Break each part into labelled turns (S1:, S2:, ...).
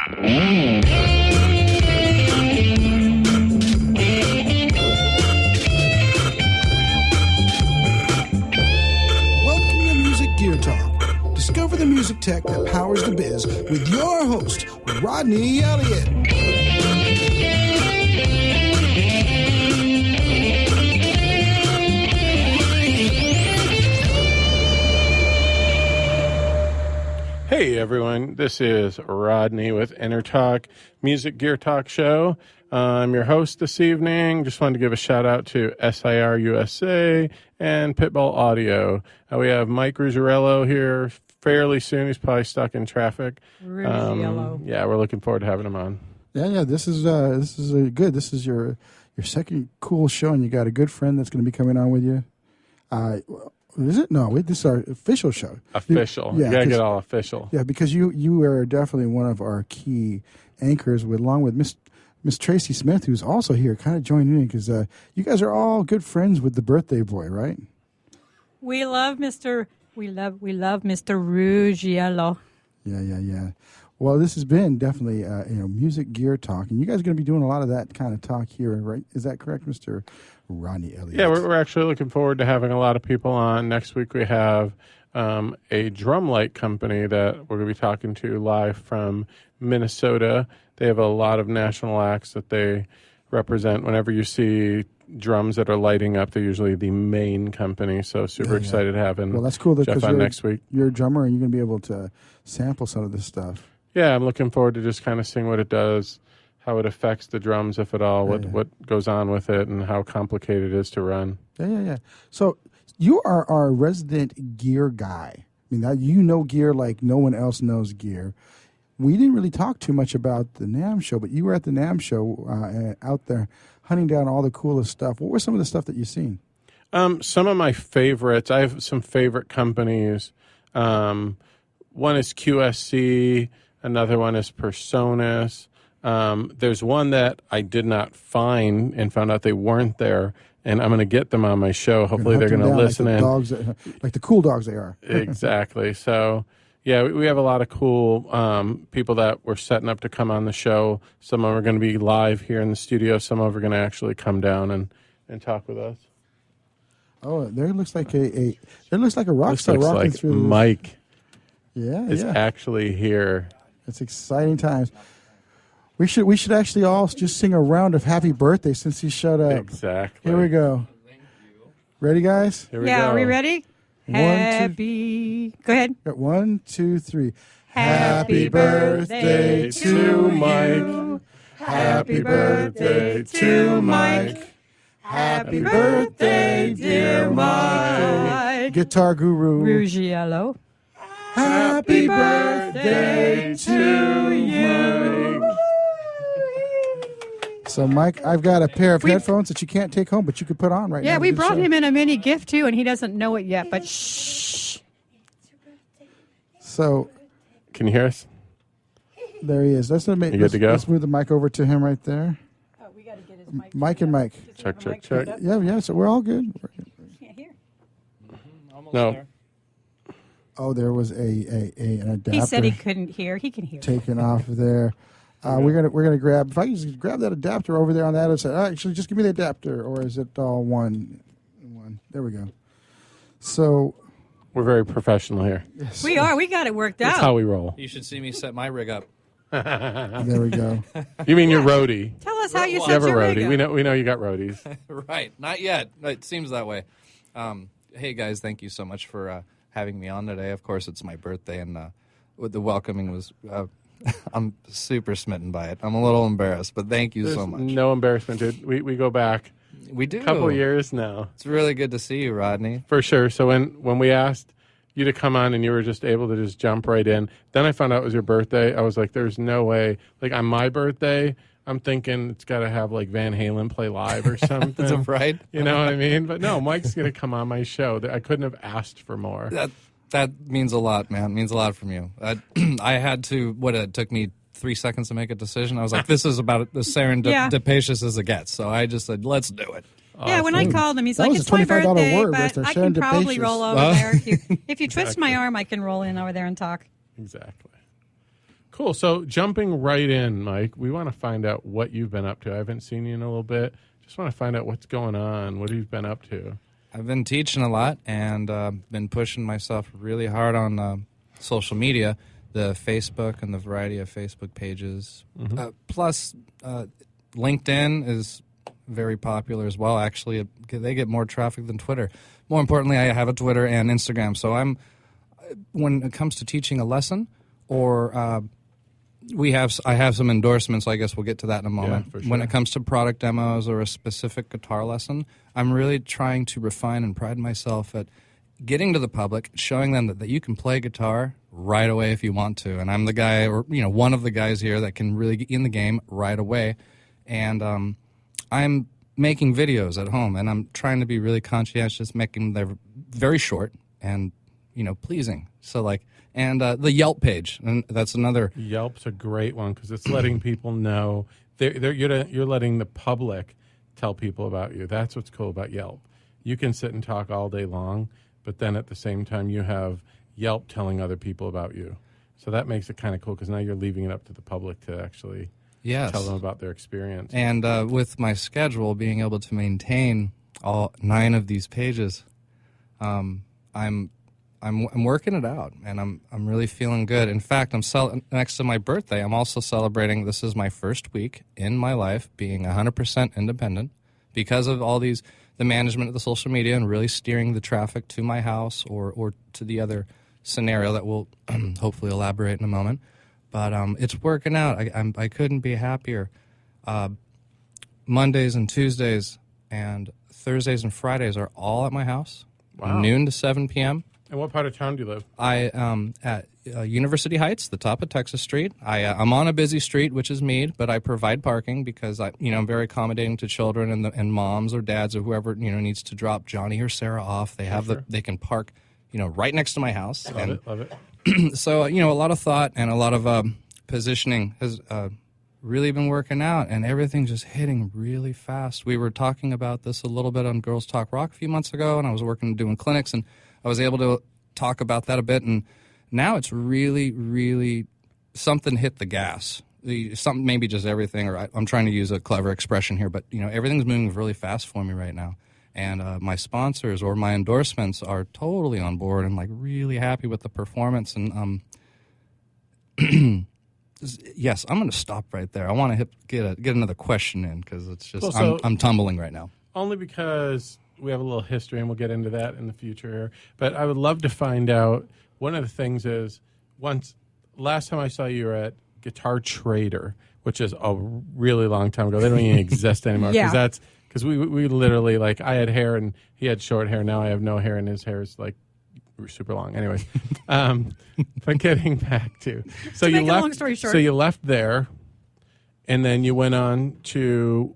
S1: Discover the music tech that powers the biz with your host, Rodney Elliott.
S2: Hey everyone, this is Rodney with Talk Music Gear Talk Show. I'm your host this evening. Just wanted to give a shout out to SIR USA and Pitbull Audio. We have Mike Rugirello here fairly soon. He's probably stuck in traffic.
S3: Rugirello.
S2: Yeah, we're looking forward to having him on.
S1: Yeah. This is good. This is your second cool show, and you got a good friend that's going to be coming on with you. Is it? No, this is our official show.
S2: Official. You got to get all official.
S1: Yeah, because you are definitely one of our key anchors, along with Miss Tracy Smith, who's also here, kind of joining in, because you guys are all good friends with the birthday boy, right?
S3: We love Mr. Rugirello.
S1: Yeah. Well, this has been definitely music gear talk, and you guys are going to be doing a lot of that kind of talk here, right? Is that correct, Mr. Rodney Elliott?
S2: Yeah, we're actually looking forward to having a lot of people on. Next week we have a drum light company that we're going to be talking to live from Minnesota. They have a lot of national acts that they represent. Whenever you see drums that are lighting up, they're usually the main company. So super excited having
S1: that's cool
S2: Jeff on next week.
S1: You're a drummer, and you're going to be able to sample some of this stuff.
S2: Yeah, I'm looking forward to just kind of seeing what it does, how it affects the drums, if at all, what goes on with it, and how complicated it is to run.
S1: Yeah. So you are our resident gear guy. I mean, you know gear like no one else knows gear. We didn't really talk too much about the NAMM show, but you were at the NAMM show out there hunting down all the coolest stuff. What were some of the stuff that you've seen?
S2: Some of my favorites. I have some favorite companies. One is QSC. Another one is Personas. There's one that I did not find and found out they weren't there, and I'm going to get them on my show. Hopefully they're going to listen in.
S1: Like the cool dogs they are.
S2: Exactly. So, yeah, we have a lot of cool people that we're setting up to come on the show. Some of them are going to be live here in the studio. Some of them are going to actually come down and talk with us.
S1: Oh, there looks like a rock star
S2: looks
S1: rocking
S2: like
S1: through.
S2: Mike
S1: is
S2: actually here.
S1: It's exciting times. We should actually all just sing a round of happy birthday since he showed up.
S2: Exactly.
S1: Here we go. Ready, guys?
S2: Here we go.
S3: Are we ready? Go ahead.
S1: 1, 2, 3.
S3: Happy birthday
S2: to Mike.
S3: Happy birthday to Mike. Happy birthday, dear Mike.
S1: Guitar guru.
S3: Rugirello.
S1: Happy birthday to you. So, Mike, I've got a pair of headphones that you can't take home, but you could put on right now.
S3: Yeah, we brought him in a mini gift, too, and he doesn't know it yet, but shh.
S1: So,
S2: can you hear us?
S1: There he is.
S2: You good to go?
S1: Let's move the mic over to him right there.
S3: Oh, we got to get his mic.
S1: Mike and Mike.
S2: Check.
S1: Yeah, so we're all good.
S3: Can't hear.
S2: No.
S4: There.
S1: Oh, there was an adapter.
S3: He said he couldn't hear. He can hear.
S1: Taken off there. We're gonna grab. If I can just grab that adapter over there on that side. Actually, just give me the adapter, or is it all one? There we go. So
S2: We're very professional here.
S1: yes.
S3: We are. We got it worked
S2: That's
S3: out.
S2: how we roll.
S4: You should see me set my rig up.
S1: There we go.
S2: You mean your roadie?
S3: Tell us how you
S2: You
S3: set
S2: have a
S3: your rig
S2: roadie.
S3: up.
S2: We know you got roadies.
S4: Right. Not yet. It seems that way. Hey, guys, thank you so much for having me on today. Of course, it's my birthday, and the welcoming was... I'm super smitten by it. I'm a little embarrassed, but thank you so much.
S2: No embarrassment, dude. We go back
S4: We do.
S2: a couple years now.
S4: It's really good to see you, Rodney.
S2: For sure. So when we asked you to come on and you were just able to just jump right in, then I found out it was your birthday. I was like, there's no way. Like, on my birthday, I'm thinking it's got to have, like, Van Halen play live or something.
S4: Right?
S2: You know what I mean? But no, Mike's going to come on my show. I couldn't have asked for more.
S4: That means a lot, man. It means a lot from you. I had to, it took me 3 seconds to make a decision. I was like, this is about as serendipitous as it gets. So I just said, let's do it.
S3: Yeah, when I called him, he's
S1: That
S3: like,
S1: was
S3: it's
S1: a
S3: my
S1: $25
S3: birthday,
S1: word,
S3: but
S1: Mr.
S3: I can probably
S1: Serendipitous.
S3: roll over there. If you twist my arm, I can roll in over there and talk.
S2: Exactly. Cool. So jumping right in, Mike, we want to find out what you've been up to. I haven't seen you in a little bit. Just want to find out what's going on. What have you been up to?
S4: I've been teaching a lot and been pushing myself really hard on social media, the Facebook and the variety of Facebook pages. Plus, LinkedIn is very popular as well. Actually, they get more traffic than Twitter. More importantly, I have a Twitter and Instagram. So when it comes to teaching a lesson, or I have some endorsements. I guess we'll get to that in a moment.
S2: Yeah, for sure.
S4: When it comes to product demos or a specific guitar lesson, I'm really trying to refine and pride myself at getting to the public, showing them that you can play guitar right away if you want to. And I'm the guy, or one of the guys here that can really get in the game right away. And I'm making videos at home, and I'm trying to be really conscientious, making them very short and pleasing. So and the Yelp page, and that's another.
S2: Yelp's a great one because it's letting people know you're letting the public tell people about you. That's what's cool about Yelp. You can sit and talk all day long, but then at the same time you have Yelp telling other people about you. So that makes it kind of cool because now you're leaving it up to the public to actually tell them about their experience.
S4: And with my schedule, being able to maintain all 9 of these pages, I'm working it out, and I'm really feeling good. In fact, next to my birthday, I'm also celebrating. This is my first week in my life being 100% independent because of all the management of the social media and really steering the traffic to my house or to the other scenario that we'll hopefully elaborate in a moment. But it's working out. I couldn't be happier. Mondays and Tuesdays and Thursdays and Fridays are all at my house, noon to 7 p.m.
S2: And what part of town do you live?
S4: I at University Heights, the top of Texas Street. I'm on a busy street, which is Meade, but I provide parking because I'm very accommodating to children and moms or dads or whoever needs to drop Johnny or Sarah off. They have they can park right next to my house.
S2: Love it.
S4: So a lot of thought and a lot of positioning has really been working out, and everything's just hitting really fast. We were talking about this a little bit on Girls Talk Rock a few months ago, and I was doing clinics, and I was able to talk about that a bit, and now it's really, really something hit the gas. Something, maybe just everything, or I'm trying to use a clever expression here, but everything's moving really fast for me right now. And my sponsors or my endorsements are totally on board and really happy with the performance. And yes, I'm going to stop right there. I want to get another question in because it's just I'm tumbling right now.
S2: Only because we have a little history, and we'll get into that in the future. But I would love to find out. One of the things is, last time I saw you were at Guitar Trader, which is a really long time ago. They don't even exist anymore.
S3: Yeah.
S2: Because we literally, I had hair and he had short hair. Now I have no hair and his hair is super long. Anyways, but getting back to you left.
S3: Long story short.
S2: So you left there, and then you went on to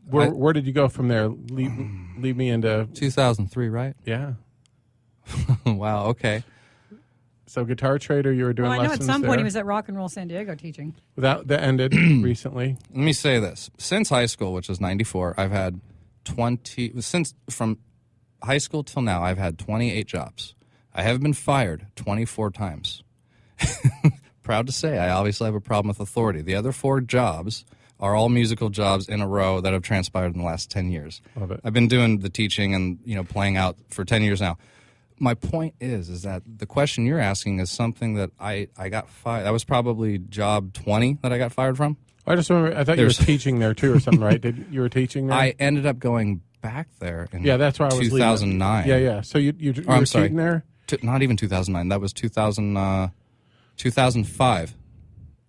S2: where did you go from there? Lead me into
S4: 2003, right?
S2: Yeah.
S4: Wow. Okay.
S2: So Guitar Trader, you were doing lessons there.
S3: I know at some point he was at Rock and Roll San Diego teaching.
S2: That ended recently.
S4: Let me say this. Since high school, which was 94, I've had from high school till now, I've had 28 jobs. I have been fired 24 times. Proud to say, I obviously have a problem with authority. The other 4 jobs are all musical jobs in a row that have transpired in the last 10 years.
S2: Love it.
S4: I've been doing the teaching and playing out for 10 years now. My point is that the question you're asking is something that I got fired. That was probably job 20 that I got fired from.
S2: I just remember, I thought you were teaching there too or something, right? You were teaching there?
S4: I ended up going back there in
S2: that's why I was
S4: 2009.
S2: Leaving. Yeah. So you were teaching there?
S4: Not even 2009. That was 2005.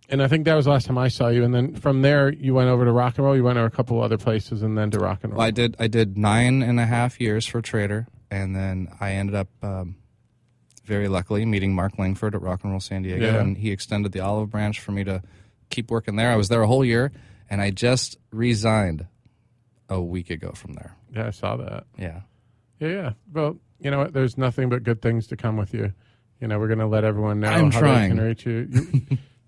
S2: And I think that was the last time I saw you. And then from there, you went over to Rock and Roll. You went to a couple other places and then to Rock and Roll.
S4: Well, I did 9.5 years for Trader. And then I ended up, very luckily, meeting Mark Langford at Rock and Roll San Diego, and he extended the olive branch for me to keep working there. I was there a whole year, and I just resigned a week ago from there.
S2: Yeah, I saw that.
S4: Yeah.
S2: Yeah. Well, you know what? There's nothing but good things to come with you. We're going to let everyone know
S4: how
S2: they can reach you.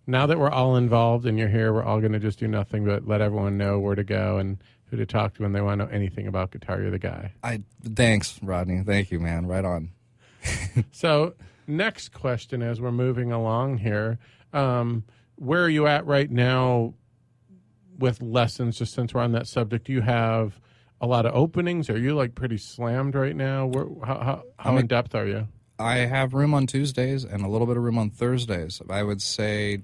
S2: Now that we're all involved and you're here, we're all going to just do nothing but let everyone know where to go and who to talk to when they want to know anything about guitar. You're the guy.
S4: Thanks, Rodney. Thank you, man. Right on.
S2: So next question as we're moving along here, where are you at right now with lessons, just since we're on that subject? Do you have a lot of openings? Are you like pretty slammed right now? How in depth are you?
S4: I have room on Tuesdays and a little bit of room on Thursdays. I would say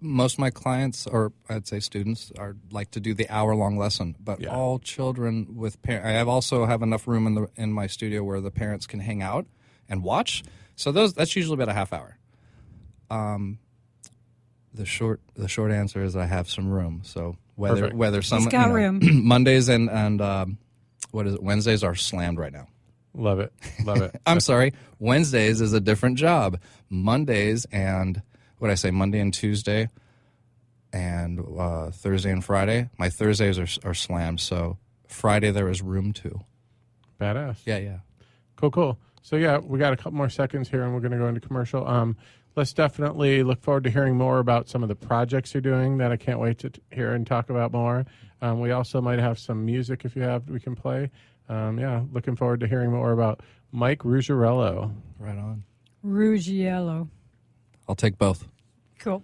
S4: most of my clients, or I'd say students, are like to do the hour-long lesson. But all children with parents, I also have enough room in my studio where the parents can hang out and watch. So that's usually about a half hour. The short answer is I have some room. So whether some
S3: room.
S4: Mondays and Wednesdays are slammed right now.
S2: Love it.
S4: I'm sorry. Wednesdays is a different job. Mondays and Monday and Tuesday and Thursday and Friday. My Thursdays are slammed. So Friday there is room too.
S2: Badass.
S4: Yeah.
S2: Cool. So we got a couple more seconds here, and we're going to go into commercial. Let's definitely look forward to hearing more about some of the projects you're doing that I can't wait to hear and talk about more. We also might have some music we can play. Looking forward to hearing more about Mike Rugirello.
S4: Right on.
S3: Rugirello.
S4: I'll take both.
S3: Cool.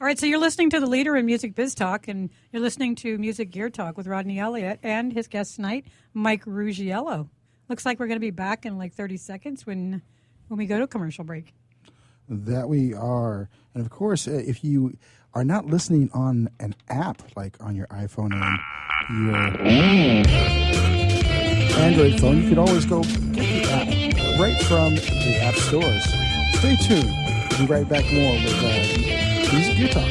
S3: All right, so you're listening to the leader in Music Biz Talk, and you're listening to Music Gear Talk with Rodney Elliott and his guest tonight, Mike Rugirello. Looks like we're going to be back in like 30 seconds when we go to a commercial break. That
S1: we are. And, of course, if you are not listening on an app like on your iPhone and your Android phone, you could always go get the app right from the app stores. Stay tuned. We'll be right back more with Music Gear Talk.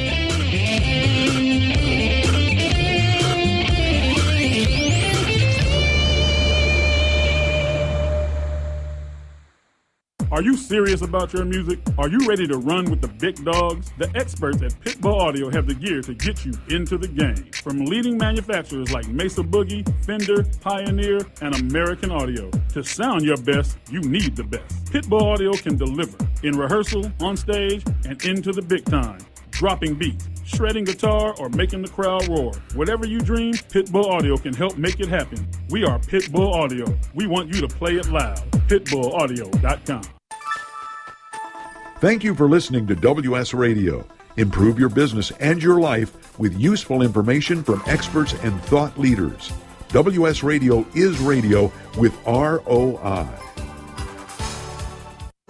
S5: Are you serious about your music? Are you ready to run with the big dogs? The experts at Pitbull Audio have the gear to get you into the game. From leading manufacturers like Mesa Boogie, Fender, Pioneer, and American Audio. To sound your best, you need the best. Pitbull Audio can deliver in rehearsal, on stage, and into the big time. Dropping beats, shredding guitar, or making the crowd roar. Whatever you dream, Pitbull Audio can help make it happen. We are Pitbull Audio. We want you to play it loud. PitbullAudio.com.
S6: Thank you for listening to WS Radio. Improve your business and your life with useful information from experts and thought leaders. WS Radio is radio with ROI.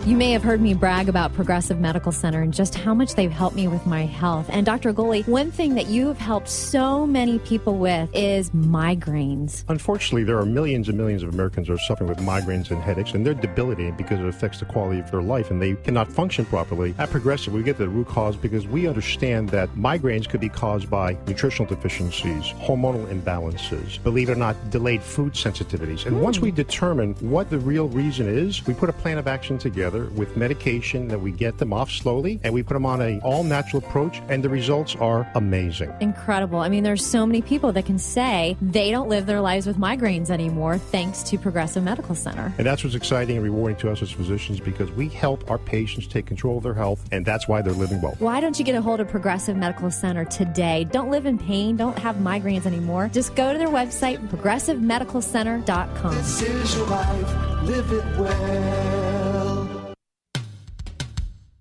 S7: You may have heard me brag about Progressive Medical Center and just how much they've helped me with my health. And Dr. Goli, one thing that you have helped so many people with is migraines.
S8: Unfortunately, there are millions and millions of Americans who are suffering with migraines and headaches, and they're debilitating because it affects the quality of their life, and they cannot function properly. At Progressive, we get to the root cause because we understand that migraines could be caused by nutritional deficiencies, hormonal imbalances, believe it or not, delayed food sensitivities. And once we determine what the real reason is, we put a plan of action together with medication that we get them off slowly, and we put them on an all-natural approach, and the results are amazing.
S7: Incredible. I mean, there's so many people that can say they don't live their lives with migraines anymore thanks to Progressive Medical Center.
S8: And that's what's exciting and rewarding to us as physicians, because we help our patients take control of their health, and that's why they're living well.
S7: Why don't you get a hold of Progressive Medical Center today? Don't live in pain. Don't have migraines anymore. Just go to their website, progressivemedicalcenter.com.
S9: This is your life. Live it well.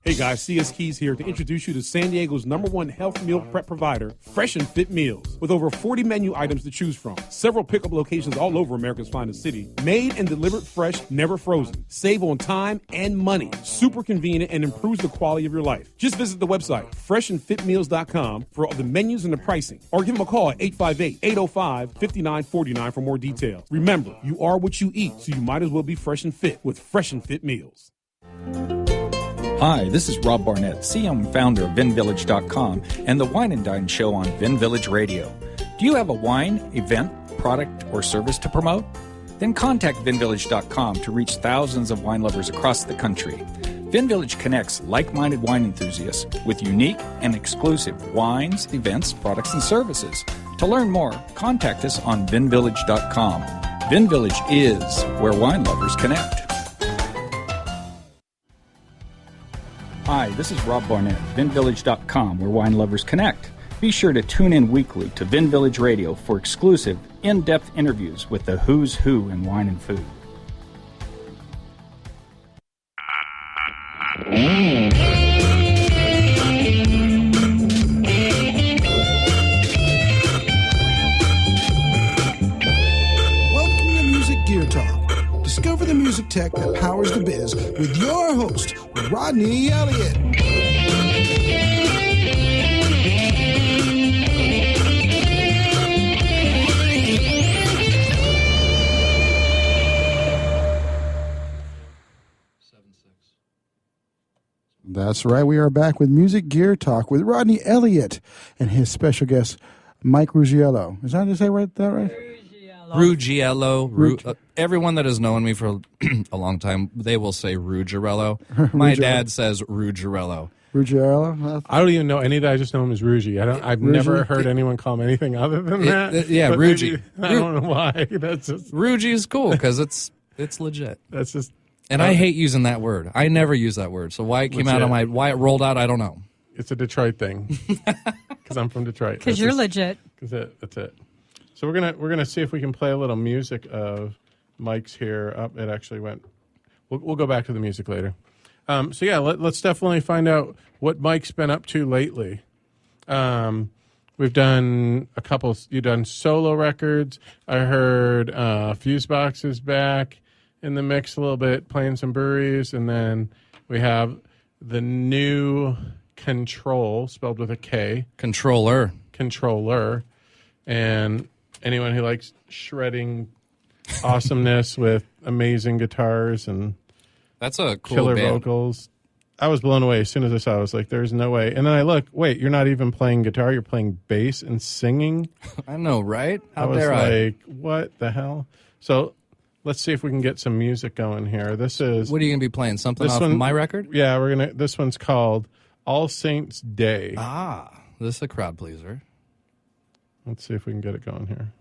S10: Hey guys, CS Keys here to introduce you to San Diego's #1 health meal prep provider, Fresh and Fit Meals. With over 40 menu items to choose from, several pickup locations all over America's finest city, made and delivered fresh, never frozen. Save on time and money. Super convenient and improves the quality of your life. Just visit the website, freshandfitmeals.com, for all the menus and the pricing. Or give them a call at 858-805-5949 for more details. Remember, you are what you eat, so you might as well be fresh and fit with Fresh and Fit Meals.
S11: Hi, this is Rob Barnett, CEO and founder of VinVillage.com and the Wine and Dine Show on Vin Village Radio. Do you have a wine, event, product, or service to promote? Then contact VinVillage.com to reach thousands of wine lovers across the country. VinVillage connects like-minded wine enthusiasts with unique and exclusive wines, events, products, and services. To learn more, contact us on VinVillage.com. VinVillage is where wine lovers connect. Hi, this is Rob Barnett, VinVillage.com, where wine lovers connect. Be sure to tune in weekly to Vin Village Radio for exclusive, in-depth interviews with the who's who in wine and food.
S1: tech that powers the biz with your host, Rodney Elliott. That's right. We are back with Music Gear Talk with Rodney Elliott and his special guest, Mike Rugirello. Is that how you say that right?
S4: Rugirello. Everyone that has known me for a long time, they will say Rugirello. My dad says Rugirello.
S1: Rugirello?
S2: I don't even know any of that. I just know him as Rugy. I've never heard anyone call him anything other than that.
S4: Yeah,
S2: But
S4: Rugy.
S2: maybe- I don't know why. That's just
S4: Rugy is cool because it's legit.
S2: that's just.
S4: And I hate using that word. I never use that word. So why it came out of why it rolled out, I don't know.
S2: It's a Detroit thing because I'm from Detroit.
S3: Because you're legit.
S2: That's it. So we're gonna see if we can play a little music of Mike's here. It actually went. We'll go back to the music later. So yeah, let's definitely find out what Mike's been up to lately. We've done a couple. You've done solo records. I heard Fusebox is back in the mix a little bit, playing some breweries, and then we have the new Control, spelled with a K. Controller. And anyone who likes shredding awesomeness with amazing guitars and
S4: that's a cool
S2: killer
S4: band.
S2: vocals. I was blown away as soon as I saw it. I was like, there's no way. And then I look, wait, you're not even playing guitar, you're playing bass and singing?
S4: I know, right?
S2: I was like, what the hell? So let's see if we can get some music going here. This is
S4: What are you going to be playing? Something off my record?
S2: Yeah, this one's called All Saints Day.
S4: This is a crowd pleaser.
S2: Let's see if we can get it going here.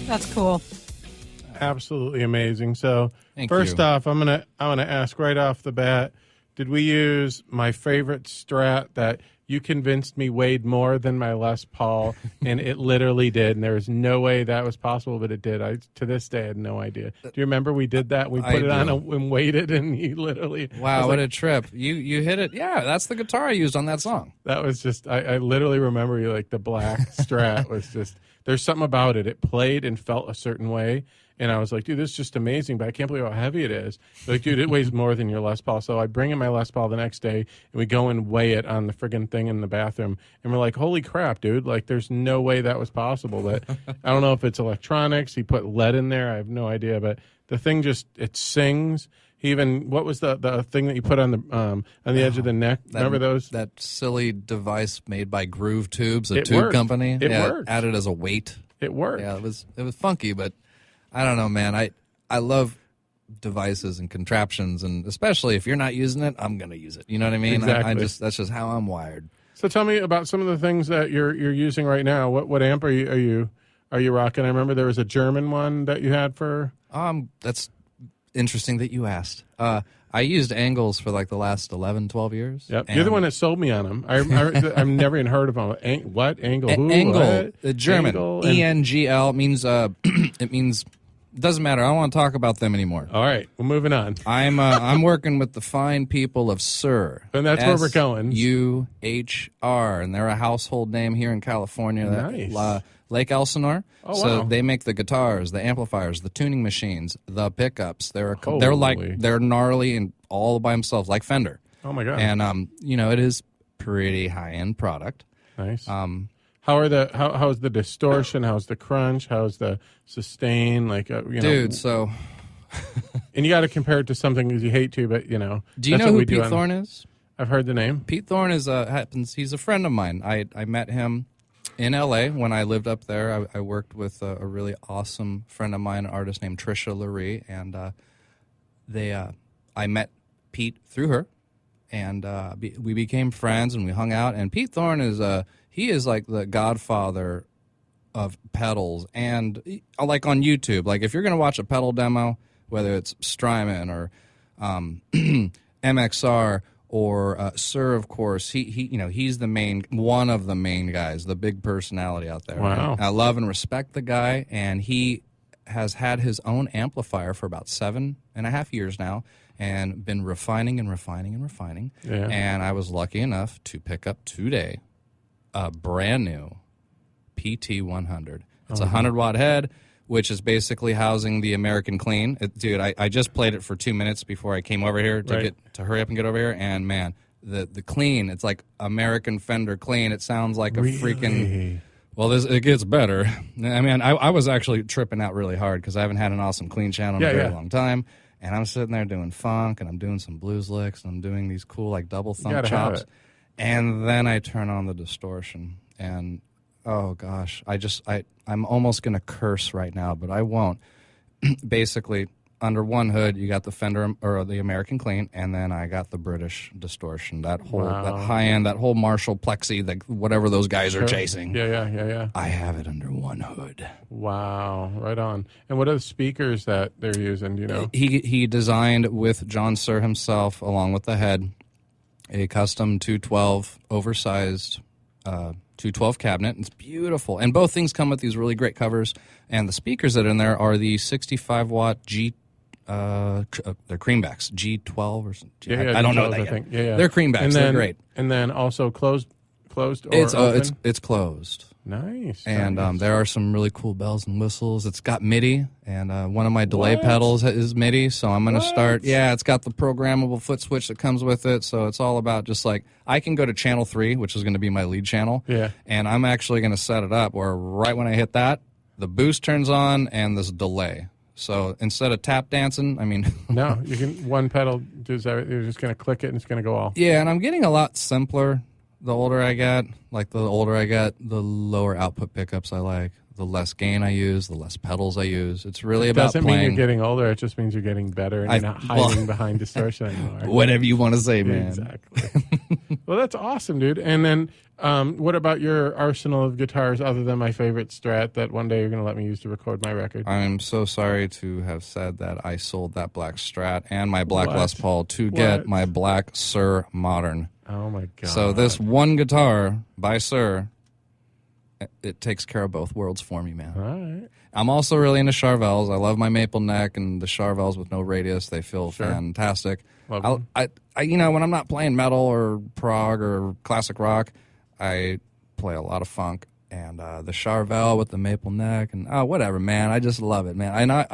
S3: That's cool.
S2: Absolutely amazing. So
S4: Thank
S2: first
S4: you.
S2: off, I'm gonna ask right off the bat, did we use my favorite Strat that you convinced me weighed more than my Les Paul, and it literally did, and there was no way that was possible, but it did. I to this day had no idea. Do you remember we did that? We put it on and weighed it, and you literally
S4: Wow, what a trip. You hit it. Yeah, that's the guitar I used on that song.
S2: that was just I literally remember you like the black Strat was just there's something about it. It played and felt a certain way. And I was like, dude, this is just amazing, but I can't believe how heavy it is. They're like, dude, it weighs more than your Les Paul. So I bring in my Les Paul the next day, and we go and weigh it on the friggin' thing in the bathroom. And we're like, holy crap, dude. Like, there's no way that was possible. But I don't know if it's electronics. He put lead in there. I have no idea. But the thing just, it sings. He even, what was the thing that you put on the edge of the neck? Remember those?
S4: That silly device made by Groove Tubes, a
S2: It
S4: tube
S2: worked.
S4: company.
S2: It worked.
S4: Added as a weight.
S2: It worked.
S4: Yeah, it was funky, but I don't know, man. I love devices and contraptions, and especially if you're not using it, I'm going to use it. You know what I mean?
S2: Exactly.
S4: That's just how I'm wired.
S2: So tell me about some of the things that you're using right now. What amp are you rocking? I remember there was a German one that you had for.
S4: That's interesting that you asked. I used Angles for like the last 11, 12 years.
S2: Yep, you're the one that sold me on them. I've never even heard of them. What Angle? Who?
S4: Angle,
S2: What?
S4: the German
S2: Angle and-
S4: ENGL means it means Doesn't matter. I don't want to talk about them anymore.
S2: All right, we're moving on.
S4: I'm working with the fine people of Suhr.
S2: And that's where we're going.
S4: Suhr, and they're a household name here in California.
S2: Nice.
S4: Lake Elsinore.
S2: Oh,
S4: so
S2: wow.
S4: they make the guitars, the amplifiers, the tuning machines, the pickups. They're gnarly and all by themselves, like Fender.
S2: Oh my god.
S4: And it is pretty high end product.
S2: Nice. How's the distortion? How's the crunch? How's the sustain?
S4: Dude, so
S2: and you got to compare it to something because you hate to, but
S4: do you know who Pete Thorne is?
S2: I've heard the name.
S4: Pete Thorne is he's a friend of mine. I met him in LA when I lived up there. I worked with a really awesome friend of mine, an artist named Trisha Lurie, and I met Pete through her, and we became friends and we hung out. And Pete Thorne is he is like the godfather of pedals, and like on YouTube, like if you're gonna watch a pedal demo, whether it's Strymon or MXR or Suhr, of course, he's one of the main guys, the big personality out there.
S2: Wow.
S4: And I love and respect the guy, and he has had his own amplifier for about 7.5 years now, and been refining and refining and refining.
S2: Yeah.
S4: And I was lucky enough to pick up today a brand new PT 100. It's a 100-watt head, which is basically housing the American Clean. Dude, I just played it for 2 minutes before I came over here to hurry up and get over here. And man, the Clean, it's like American Fender Clean. It sounds like a freaking. Well, it gets better. I mean, I was actually tripping out really hard because I haven't had an awesome Clean channel in a very long time. And I'm sitting there doing funk, and I'm doing some blues licks, and I'm doing these cool like double thump chops. And then I turn on the distortion, and oh gosh, I'm almost gonna curse right now, but I won't. Basically, under one hood, you got the Fender or the American Clean, and then I got the British distortion. That whole that high end, that whole Marshall Plexi, whatever those guys are chasing.
S2: Yeah.
S4: I have it under one hood.
S2: Wow, right on. And what are the speakers that they're using? Do you know?
S4: He designed with John Suhr himself, along with the head, a custom 212 oversized 212 cabinet. It's beautiful. And both things come with these really great covers. And the speakers that are in there are the 65-watt they're creambacks, G12 or something. I don't know that yet.
S2: Think. Yeah.
S4: They're creambacks. They're great.
S2: And then also closed or
S4: it's closed.
S2: Nice.
S4: And there are some really cool bells and whistles. It's got MIDI, and one of my delay pedals is MIDI, so I'm going to start. Yeah, it's got the programmable foot switch that comes with it, so it's all about just like, I can go to channel 3, which is going to be my lead channel, and I'm actually going to set it up where right when I hit that, the boost turns on and this delay. So instead of tap dancing, I mean...
S2: No, you can one pedal, you're just going to click it and it's going to go all.
S4: Yeah, and I'm getting a lot simpler. The older I get, the lower output pickups I like. The less gain I use, the less pedals I use. It's really about playing.
S2: It doesn't mean you're getting older. It just means you're getting better and you're not hiding behind distortion anymore.
S4: Whatever you want to say, man.
S2: Exactly. Well, that's awesome, dude. And then what about your arsenal of guitars other than my favorite Strat that one day you're going to let me use to record my record?
S4: I'm so sorry to have said that I sold that black Strat and my black Les Paul to get my black Suhr Modern.
S2: Oh, my God.
S4: So this one guitar by Suhr, it takes care of both worlds for me, man.
S2: All right.
S4: I'm also really into Charvels. I love my maple neck and the Charvels with no radius. They feel fantastic.
S2: Love
S4: I when I'm not playing metal or prog or classic rock, I play a lot of funk. And the Charvel with the maple neck and whatever, man. I just love it, man. And I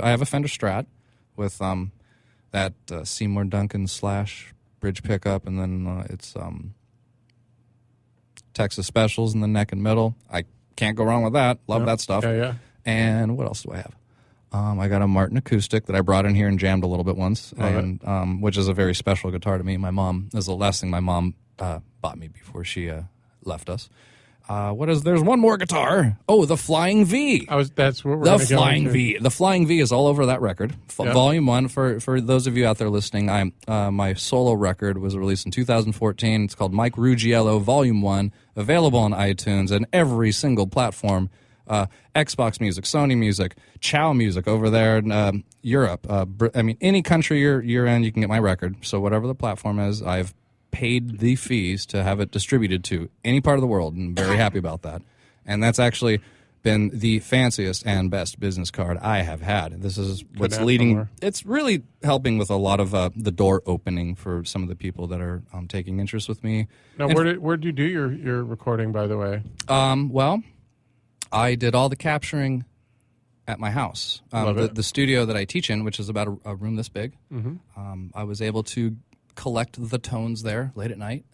S4: have a Fender Strat with that Seymour Duncan / bridge pickup, and then it's Texas Specials in the neck and middle. I can't go wrong with that. Love that stuff.
S2: Yeah.
S4: And what else do I have? I got a Martin acoustic that I brought in here and jammed a little bit once, and which is a very special guitar to me. My mom is the last thing my mom bought me before she left us. There's one more guitar. Oh, the Flying V.
S2: That's what we're
S4: the Flying V. The Flying V is all over that record. Volume 1, for those of you out there listening, my solo record was released in 2014. It's called Mike Ruggiello Volume 1, available on iTunes and every single platform. Xbox Music, Sony Music, Chow Music over there in Europe. Any country you're in, you can get my record. So whatever the platform is, I've paid the fees to have it distributed to any part of the world, and I'm very happy about that. And that's actually been the fanciest and best business card I have had. This is what's leading. It's really helping with a lot of the door opening for some of the people that are taking interest with me.
S2: Now, where did you do your recording, by the way?
S4: Well, I did all the capturing at my house. The studio that I teach in, which is about a room this big, I was able to collect the tones there late at night,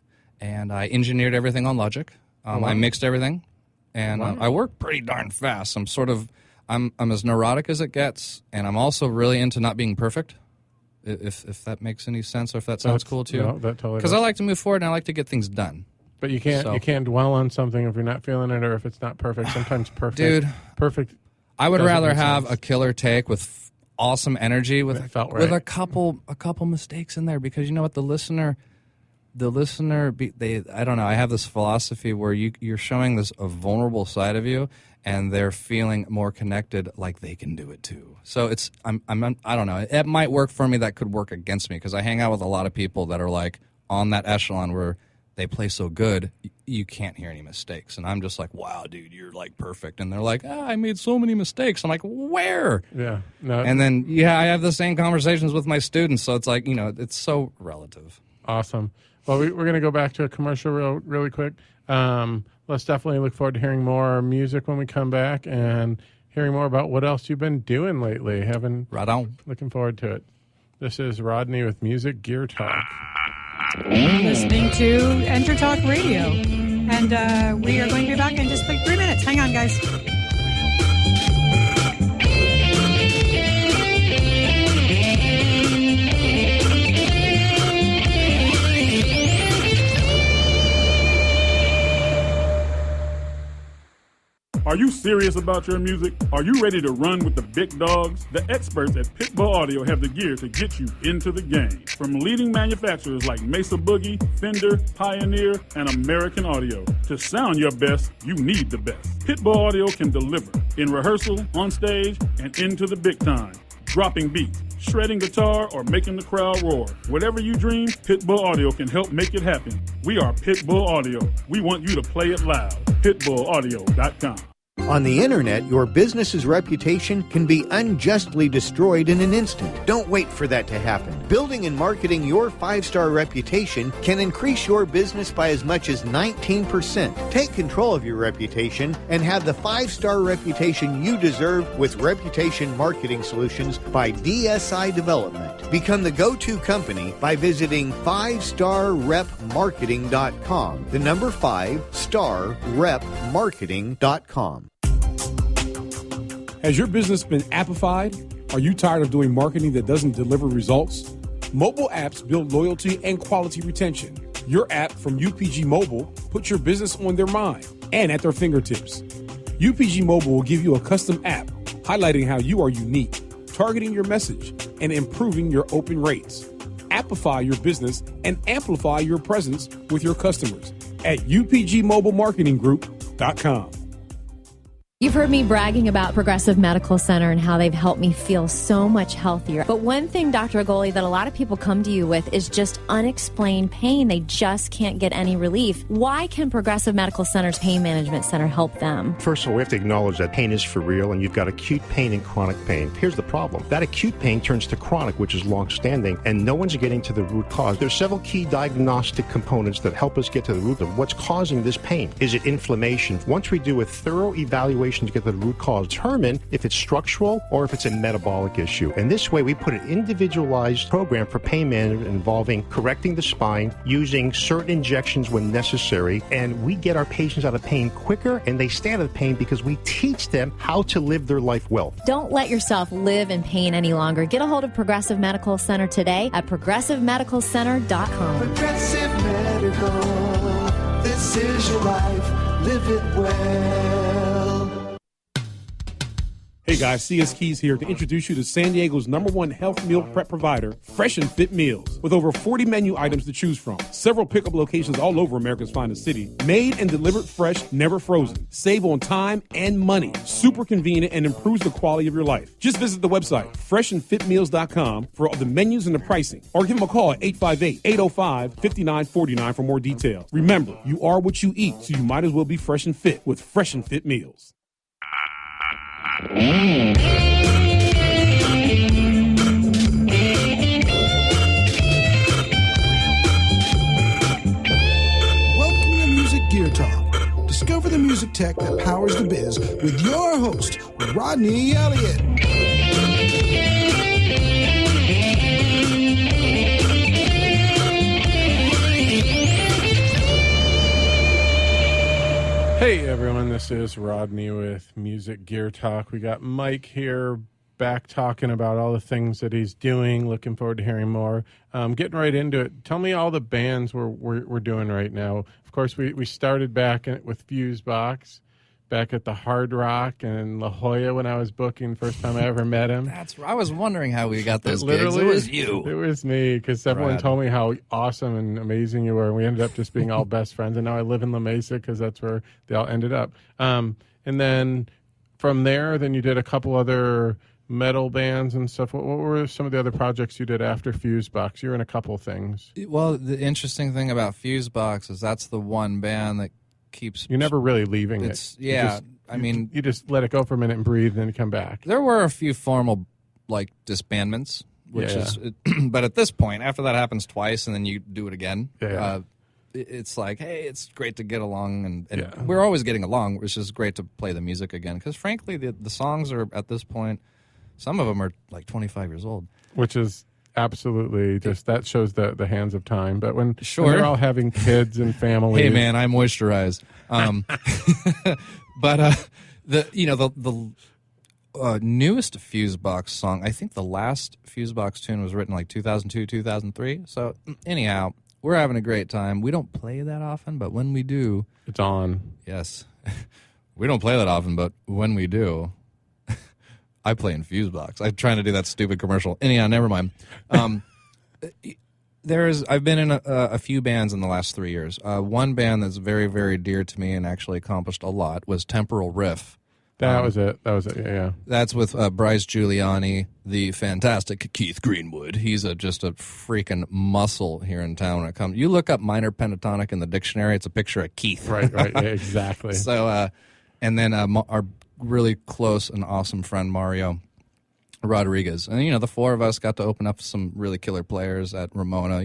S4: and I engineered everything on Logic. I mixed everything, and I work pretty darn fast. I'm as neurotic as it gets, and I'm also really into not being perfect, if that makes any sense, or if that sounds cool to you.
S2: No, that totally
S4: Because
S2: does.
S4: I like to move forward, and I like to get things done.
S2: But you can't dwell on something if you're not feeling it or if it's not perfect. Sometimes perfect.
S4: I would rather have a killer take with awesome energy with
S2: right.
S4: a couple mistakes in there, because you know what, the listener I don't know, I have this philosophy where you're showing a vulnerable side of you, and they're feeling more connected, like they can do it too. So I don't know, it might work for me, that could work against me, because I hang out with a lot of people that are like on that echelon where they play so good, you can't hear any mistakes. And I'm just like, wow, dude, you're like perfect. And they're like, I made so many mistakes. I'm like, where?
S2: Yeah. No.
S4: And then, I have the same conversations with my students. So it's like, it's so relative.
S2: Awesome. Well, we're going to go back to a commercial really quick. Let's definitely look forward to hearing more music when we come back and hearing more about what else you've been doing lately.
S4: Right on.
S2: Looking forward to it. This is Rodney with Music Gear Talk.
S3: Listening to Enter Talk Radio. And we are going to be back in just like 3 minutes. Hang on, guys.
S5: Are you serious about your music? Are you ready to run with the big dogs? The experts at Pitbull Audio have the gear to get you into the game. From leading manufacturers like Mesa Boogie, Fender, Pioneer, and American Audio. To sound your best, you need the best. Pitbull Audio can deliver in rehearsal, on stage, and into the big time. Dropping beats, shredding guitar, or making the crowd roar. Whatever you dream, Pitbull Audio can help make it happen. We are Pitbull Audio. We want you to play it loud. PitbullAudio.com.
S12: On the internet, your business's reputation can be unjustly destroyed in an instant. Don't wait for that to happen. Building and marketing your 5-star reputation can increase your business by as much as 19%. Take control of your reputation and have the 5-star reputation you deserve with Reputation Marketing Solutions by DSI Development. Become the go-to company by visiting 5starrepmarketing.com. The number 5starrepmarketing.com.
S10: Has your business been appified? Are you tired of doing marketing that doesn't deliver results? Mobile apps build loyalty and quality retention. Your app from UPG Mobile puts your business on their mind and at their fingertips. UPG Mobile will give you a custom app highlighting how you are unique, targeting your message, and improving your open rates. Appify your business and amplify your presence with your customers at upgmobilemarketinggroup.com.
S7: You've heard me bragging about Progressive Medical Center and how they've helped me feel so much healthier. But one thing, Dr. Agoli, that a lot of people come to you with is just unexplained pain. They just can't get any relief. Why can Progressive Medical Center's Pain Management Center help them?
S8: First of all, we have to acknowledge that pain is for real, and you've got acute pain and chronic pain. Here's the problem. That acute pain turns to chronic, which is long-standing, and no one's getting to the root cause. There's several key diagnostic components that help us get to the root of what's causing this pain. Is it inflammation? Once we do a thorough evaluation to get the root cause, determine if it's structural or if it's a metabolic issue. And this way, we put an individualized program for pain management involving correcting the spine, using certain injections when necessary, and we get our patients out of pain quicker, and they stay out of pain because we teach them how to live their life well.
S7: Don't let yourself live in pain any longer. Get a hold of Progressive Medical Center today at progressivemedicalcenter.com.
S9: Progressive Medical, this is your life, live it well.
S10: Hey guys, CS Keys here to introduce you to San Diego's #1 health meal prep provider, Fresh and Fit Meals. With over 40 menu items to choose from, several pickup locations all over America's finest city, made and delivered fresh, never frozen. Save on time and money. Super convenient and improves the quality of your life. Just visit the website, freshandfitmeals.com, for all the menus and the pricing. Or give them a call at 858-805-5949 for more details. Remember, you are what you eat, so you might as well be fresh and fit with Fresh and Fit Meals.
S13: Welcome to Music Gear Talk. Discover the music tech that powers the biz with your host, Rodney Elliott.
S2: Hey everyone, this is Rodney with Music Gear Talk. We got Mike here back talking about all the things that he's doing. Looking forward to hearing more. Getting right into it. Tell me all the bands we're doing right now. Of course, we started back with Fusebox, back at the Hard Rock in La Jolla when I was booking. First time I ever met him.
S4: I was wondering how we got those gigs.
S2: Literally,
S4: It was you.
S2: It was me, because everyone told me how awesome and amazing you were, and we ended up just being all best friends, and now I live in La Mesa because that's where they all ended up. And then from there, then you did a couple other metal bands and stuff. What were some of the other projects you did after Fusebox? You're in a couple things.
S4: Well, the interesting thing about Fusebox is that's the one band that keeps...
S2: You're never really leaving it.
S4: Yeah,
S2: you just let it go for a minute and breathe, and then you come back.
S4: There were a few formal, disbandments, which is... But at this point, after that happens twice and then you do it again, it's like, hey, it's great to get along, and we're always getting along, which is great to play the music again, because frankly, the songs are, at this point, some of them are like 25 years old. Which is...
S2: Absolutely, just that shows the hands of time. But when they're all having kids and families,
S4: hey man, I moisturize. But the newest Fusebox song, I think the last Fusebox tune was written like 2002, 2003. So anyhow, we're having a great time. We don't play that often, but when we do,
S2: it's on.
S4: Yes, we don't play that often, but when we do. I play in Fusebox. I'm trying to do that stupid commercial. Anyhow, never mind. I've been in a few bands in the last 3 years. One band that's very, very dear to me and actually accomplished a lot was Temporal Riff.
S2: That was it. Yeah.
S4: That's with Bryce Giuliani, the fantastic Keith Greenwood. He's just a freaking muscle here in town when it comes. You look up minor pentatonic in the dictionary, it's a picture of Keith.
S2: Right, yeah, exactly.
S4: So, and then our really close and awesome friend Mario Rodriguez, and the four of us got to open up some really killer players at Ramona.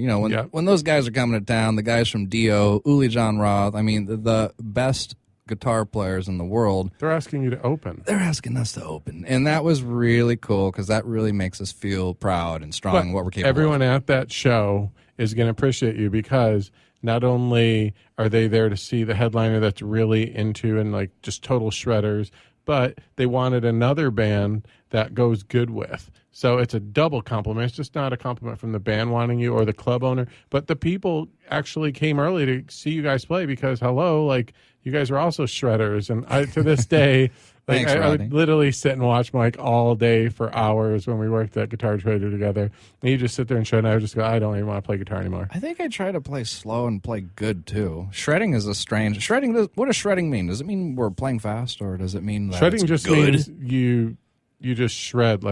S4: When those guys are coming to town, the guys from Dio, Uli John Roth, I mean the best guitar players in the world.
S2: They're asking you to open.
S4: They're asking us to open, and that was really cool because that really makes us feel proud and strong. What we're capable.
S2: Everyone
S4: of.
S2: At that show is going to appreciate you because not only are they there to see the headliner that's really into and like just total shredders, but they wanted another band that goes good with. So it's a double compliment. It's just not a compliment from the band wanting you or the club owner, but the people actually came early to see you guys play because, you guys are also shredders. And to this day,
S4: Thanks,
S2: I would literally sit and watch Mike all day for hours when we worked at Guitar Trader together. And you just sit there and shred, and I would just go, I don't even want to play guitar anymore.
S4: I think I try to play slow and play good, too. Shredding is a strange... What does shredding mean? Does it mean we're playing fast, or does it mean that
S2: shredding
S4: it's
S2: just
S4: good?
S2: Means you just shred,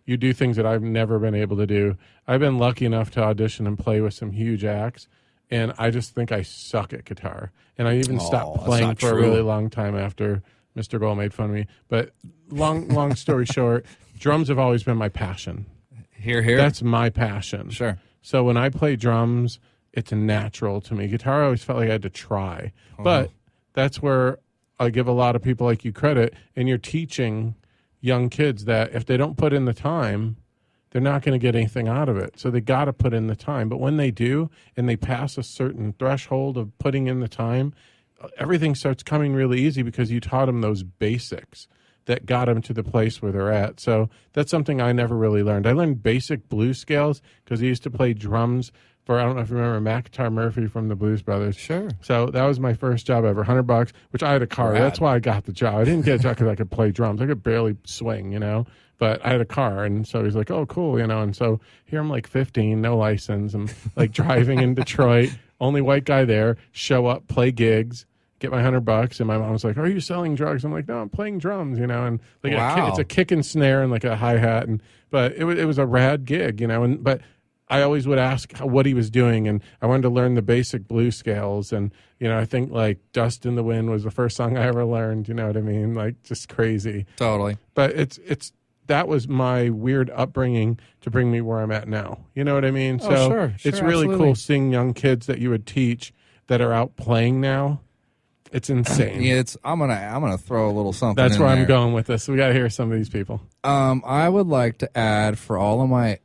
S2: you do things that I've never been able to do. I've been lucky enough to audition and play with some huge acts, and I just think I suck at guitar. And I even stopped playing for a really long time after Mr. Gold made fun of me. But long story short, drums have always been my passion.
S4: Here.
S2: That's my passion.
S4: Sure.
S2: So when I play drums, it's natural to me. Guitar, I always felt like I had to try. But that's where I give a lot of people like you credit, and you're teaching young kids that if they don't put in the time, they're not going to get anything out of it. So they got to put in the time. But when they do, and they pass a certain threshold of putting in the time, everything starts coming really easy because you taught them those basics that got them to the place where they're at. So that's something I never really learned. I learned basic blues scales because I used to play drums for, I don't know if you remember, McIntyre Murphy from the Blues Brothers.
S4: Sure.
S2: So that was my first job ever, $100, which I had a car.
S4: Rad.
S2: That's why I got the job. I didn't get a job because I could play drums. I could barely swing, but I had a car. And so he's like, oh, cool, And so here I'm 15, no license. I'm driving in Detroit, only white guy there, show up, play gigs, get my $100, and my mom was like, "Are you selling drugs?" I'm like, "No, I'm playing drums," and
S4: wow.
S2: it's a kick and snare and a hi-hat, but it was a rad gig, but I always would ask what he was doing, and I wanted to learn the basic blues scales. And, I think like Dust in the Wind was the first song I ever learned, you know what I mean? Like, just crazy.
S4: Totally.
S2: But that was my weird upbringing to bring me where I'm at now. You know what I mean?
S4: Oh,
S2: So
S4: sure,
S2: it's really
S4: absolutely.
S2: cool seeing young kids that you would teach that are out playing now. It's insane.
S4: Yeah, I'm gonna throw a little something.
S2: That's
S4: in
S2: where I'm
S4: there.
S2: going with this. We got to hear some of these people.
S4: I would like to add for all of my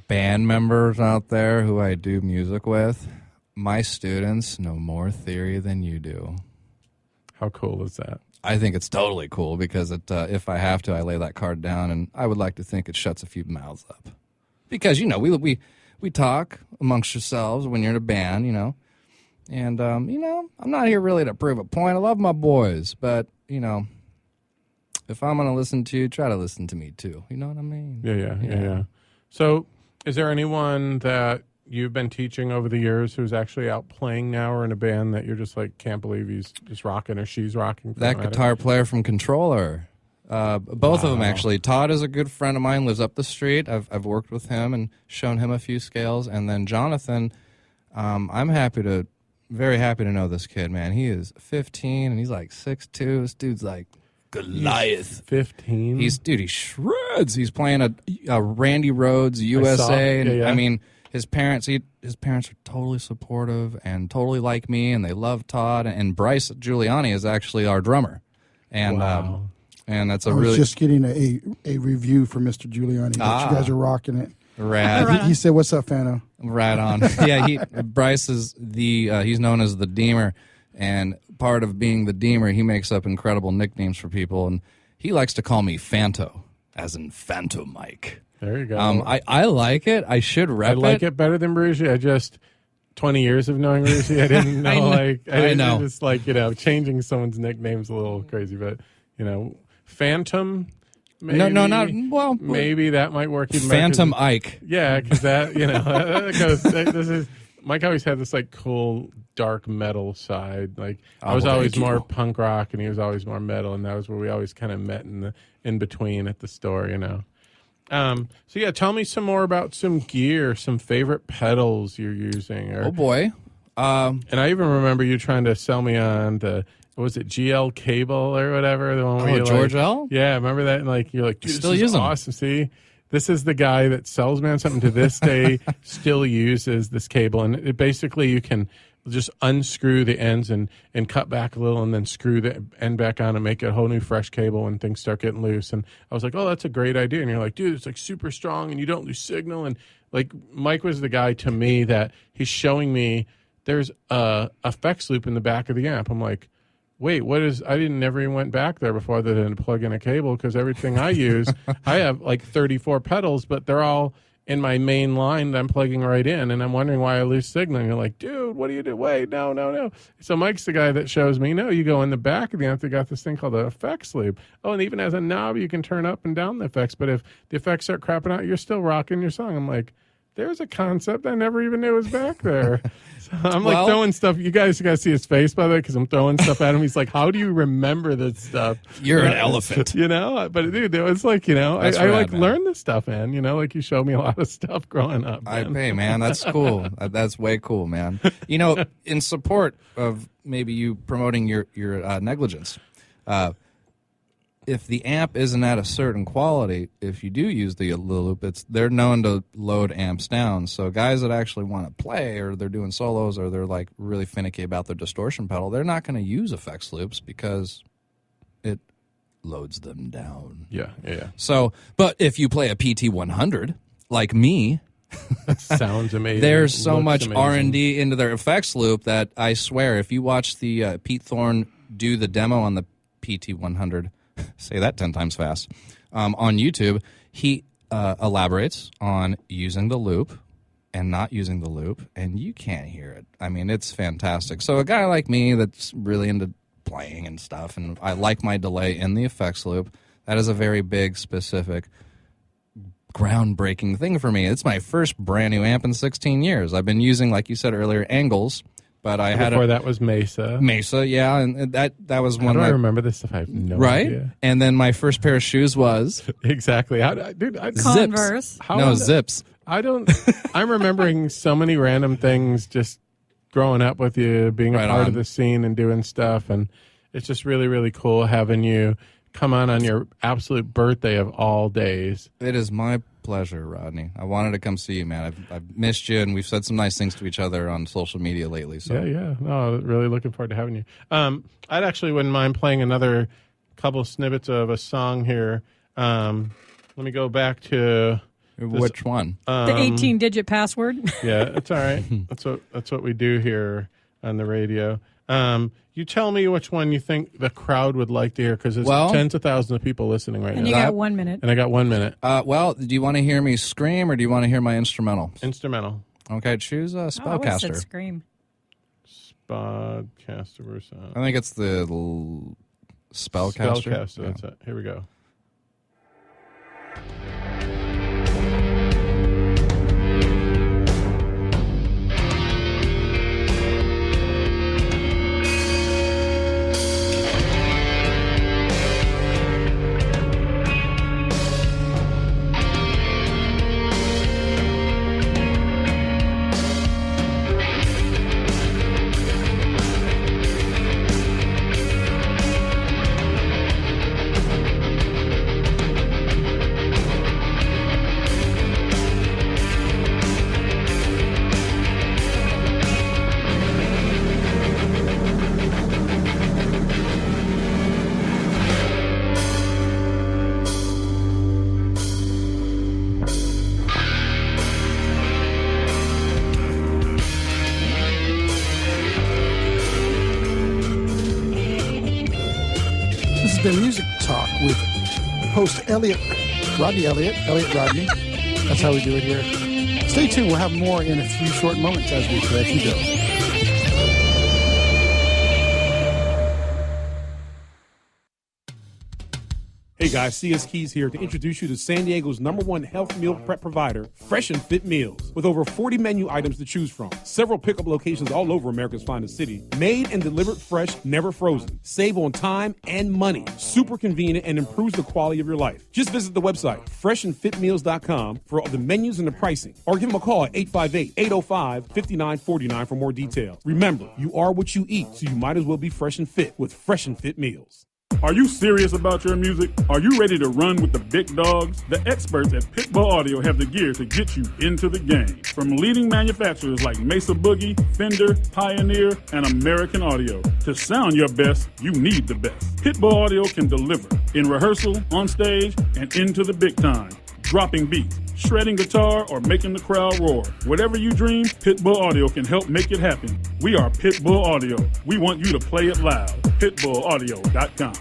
S4: band members out there who I do music with, my students know more theory than you do.
S2: How cool is that?
S4: I think it's totally cool because if I have to, I lay that card down, and I would like to think it shuts a few mouths up. Because, we talk amongst yourselves when you're in a band, And, I'm not here really to prove a point. I love my boys, but, if I'm going to listen to you, try to listen to me too. You know what I mean?
S2: Yeah. So is there anyone that you've been teaching over the years who's actually out playing now or in a band that you're just like, can't believe he's just rocking or she's rocking?
S4: That guitar player from Controller. Both of them, actually. Todd is a good friend of mine, lives up the street. I've worked with him and shown him a few scales. And then Jonathan, I'm very happy to know this kid, man. He is 15, and he's like 6'2". This dude's like Goliath.
S2: 15?
S4: He shreds. He's playing a Randy Rhoads USA. And I mean, his parents are totally supportive and totally like me, and they love Todd. And Bryce Giuliani is actually our drummer. And
S2: wow.
S4: And that's
S1: I was just getting a review from Mr. Giuliani. That you guys are rocking it.
S4: Rad.
S1: He said, "What's up, Fano?"
S4: Right on. Yeah, Bryce is he's known as the Deemer, and part of being the Deemer, he makes up incredible nicknames for people, and he likes to call me Fanto, as in Phantom Mike.
S2: There you go.
S4: I like it. I should rep it.
S2: I like it better than Brugi. I just 20 years of knowing Brugi, I didn't know. I know. Just changing someone's nickname's a little crazy, but Phantom. Maybe,
S4: no.
S2: Maybe that might work even
S4: Phantom
S2: better.
S4: Ike.
S2: Yeah, because that that goes. This is Mike always had this cool dark metal side. I was always more punk rock, and he was always more metal, and that was where we always kind of met in between at the store. So yeah, tell me some more about some gear, some favorite pedals you're using.
S4: Oh boy.
S2: And I even remember you trying to sell me on the. Was it GL cable or whatever? The one where
S4: George L?
S2: Yeah, remember that? And you're like, dude,
S4: still
S2: this is
S4: use 'em.
S2: awesome. See, this is the guy that sells me on something to this day, still uses this cable. And it basically, you can just unscrew the ends and cut back a little and then screw the end back on and make a whole new fresh cable when things start getting loose. And I was like, oh, that's a great idea. And you're like, dude, it's super strong and you don't lose signal. And Mike was the guy to me that he's showing me there's a effects loop in the back of the amp. I'm like, wait, I never even went back there before other than to plug in a cable because everything I use, I have 34 pedals, but they're all in my main line that I'm plugging right in, and I'm wondering why I lose signal. And you're like, dude, what do you do? Wait, no. So Mike's the guy that shows me, no, you go in the back of the amp, they got this thing called the effects loop. Oh, and even as a knob, you can turn up and down the effects, but if the effects start crapping out, you're still rocking your song. I'm like, there's a concept I never even knew was back there. So I'm throwing stuff. You guys got to see his face, by the way, because I'm throwing stuff at him. He's like, how do you remember this stuff?
S4: You're an elephant.
S2: But dude, it was I learned this stuff, man. You showed me a lot of stuff growing up.
S4: Man. That's cool. That's way cool, man. In support of maybe you promoting your negligence, if the amp isn't at a certain quality, if you do use the loop, they're known to load amps down. So guys that actually want to play, or they're doing solos, or they're really finicky about their distortion pedal, they're not going to use effects loops because it loads them down.
S2: Yeah.
S4: So, but if you play a PT100 like me,
S2: that sounds amazing.
S4: There's so much R&D into their effects loop that I swear, if you watch the Pete Thorne do the demo on the PT100. Say that 10 times fast. On YouTube, he elaborates on using the loop and not using the loop, and you can't hear it. I mean, it's fantastic. So a guy like me that's really into playing and stuff, and I like my delay in the effects loop, that is a very big, specific, groundbreaking thing for me. It's my first brand new amp in 16 years. I've been using, like you said earlier, angles but I had
S2: before that was Mesa.
S4: Mesa, yeah, and that was one.
S2: How do I remember this stuff? I have no idea.
S4: And then my first pair of shoes was
S2: exactly.
S3: Converse.
S4: Zips.
S2: I'm remembering so many random things just growing up with you, being a part of the scene and doing stuff, and it's just really, really cool having you come on your absolute birthday of all days.
S4: It is my pleasure, Rodney. I wanted to come see you, man. I've missed you, and we've said some nice things to each other on social media lately. So
S2: yeah. No, really looking forward to having you. I actually wouldn't mind playing another couple of snippets of a song here. Let me go back to
S4: which one?
S3: The 18-digit password.
S2: Yeah, it's all right. That's what we do here on the radio. You tell me which one you think the crowd would like to hear, because there's tens of thousands of people listening right now.
S3: And you got 1 minute.
S2: And I got 1 minute.
S4: Do you want to hear me scream, or do you want to hear my instrumental?
S2: Instrumental.
S4: Okay, choose a Spellcaster.
S3: I always said scream.
S2: Spellcaster.
S4: I think it's the Spellcaster.
S2: Spellcaster, that's it. Here we go.
S1: The Music Talk with host Rodney Elliott. Rodney. That's how we do it here. Stay tuned. We'll have more in a few short moments as we let you go.
S10: Hey guys, CS Keys here to introduce you to San Diego's #1 health meal prep provider, Fresh and Fit Meals. With over 40 menu items to choose from, several pickup locations all over America's finest city, made and delivered fresh, never frozen. Save on time and money. Super convenient and improves the quality of your life. Just visit the website, freshandfitmeals.com, for all the menus and the pricing. Or give them a call at 858-805-5949 for more details. Remember, you are what you eat, so you might as well be fresh and fit with Fresh and Fit Meals.
S5: Are you serious about your music? Are you ready to run with the big dogs? The experts at Pitbull Audio have the gear to get you into the game. From leading manufacturers like Mesa Boogie, Fender, Pioneer, and American Audio. To sound your best, you need the best. Pitbull Audio can deliver in rehearsal, on stage, and into the big time. Dropping beats, shredding guitar, or making the crowd roar. Whatever you dream, Pitbull Audio can help make it happen. We are Pitbull Audio. We want you to play it loud. PitbullAudio.com.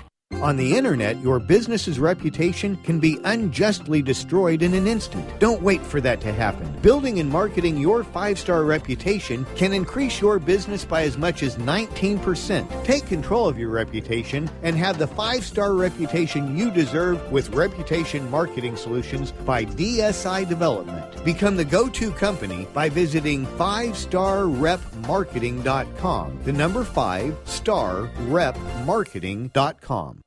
S12: On the internet, your business's reputation can be unjustly destroyed in an instant. Don't wait for that to happen. Building and marketing your 5-star reputation can increase your business by as much as 19%. Take control of your reputation and have the 5-star reputation you deserve with Reputation Marketing Solutions by DSI Development. Become the go-to company by visiting 5starrepmarketing.com. The number 5starrepmarketing.com.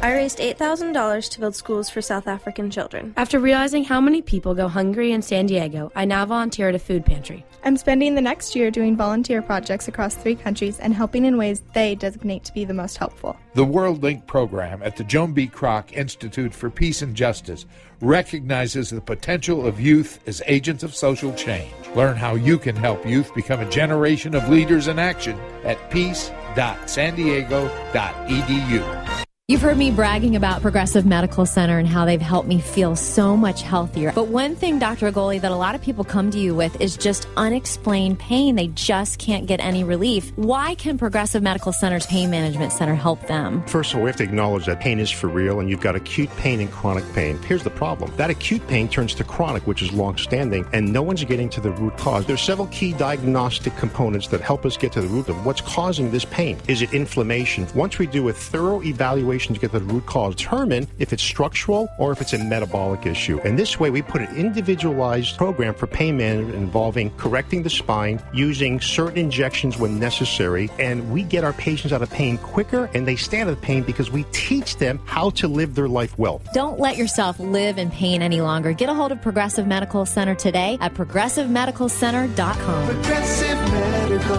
S14: I raised $8,000 to build schools for South African children. After realizing how many people go hungry in San Diego, I now volunteer at a food pantry.
S15: I'm spending the next year doing volunteer projects across 3 countries and helping in ways they designate to be the most helpful.
S16: The World Link program at the Joan B. Kroc Institute for Peace and Justice recognizes the potential of youth as agents of social change. Learn how you can help youth become a generation of leaders in action at peace.sandiego.edu.
S7: You've heard me bragging about Progressive Medical Center and how they've helped me feel so much healthier. But one thing, Dr. Agoli, that a lot of people come to you with is just unexplained pain. They just can't get any relief. Why can Progressive Medical Center's Pain Management Center help them?
S8: First of all, we have to acknowledge that pain is for real, and you've got acute pain and chronic pain. Here's the problem. That acute pain turns to chronic, which is long-standing, and no one's getting to the root cause. There's several key diagnostic components that help us get to the root of what's causing this pain. Is it inflammation? Once we do a thorough evaluation patient to get to the root cause, determine if it's structural or if it's a metabolic issue. And this way, we put an individualized program for pain management involving correcting the spine, using certain injections when necessary, and we get our patients out of pain quicker, and they stay out of pain because we teach them how to live their life well.
S7: Don't let yourself live in pain any longer. Get a hold of Progressive Medical Center today at progressivemedicalcenter.com.
S9: Progressive Medical,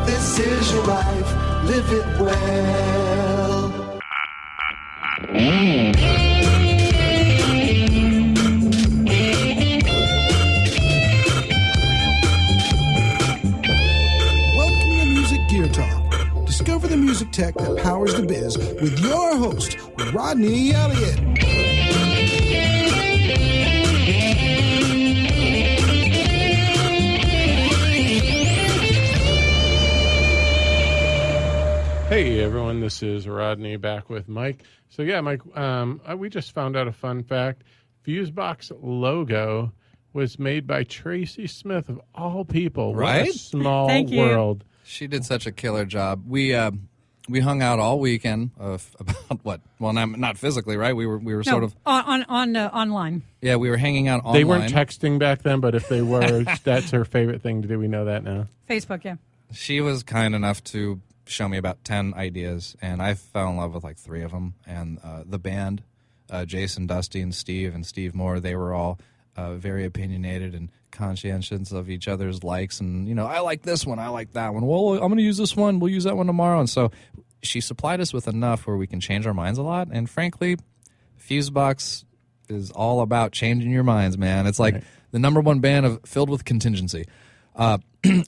S9: this is your life, live it well.
S13: Welcome to Music Gear Talk. Discover the music tech that powers the biz with your host, Rodney Elliott.
S2: Hey everyone, this is Rodney back with Mike. So yeah, Mike, we just found out a fun fact. Fusebox logo was made by Tracy Smith of all people.
S4: Right?
S2: What a small
S3: Thank you.
S2: world.
S4: She did such a killer job. We hung out all weekend about what? Well, not physically, right? We were sort of
S3: online.
S4: Yeah, we were hanging out online.
S2: They weren't texting back then, but if they were, that's her favorite thing to do. We know that now.
S3: Facebook, yeah.
S4: She was kind enough to show me about 10 ideas, and I fell in love with like 3 of them. And the band, Jason, Dusty, and Steve Moore, they were all very opinionated and conscientious of each other's likes. And, you know, I like this one, I like that one. Well, I'm going to use this one, we'll use that one tomorrow. And so she supplied us with enough where we can change our minds a lot. And frankly, Fusebox is all about changing your minds, man. It's like the #1 band filled with contingency.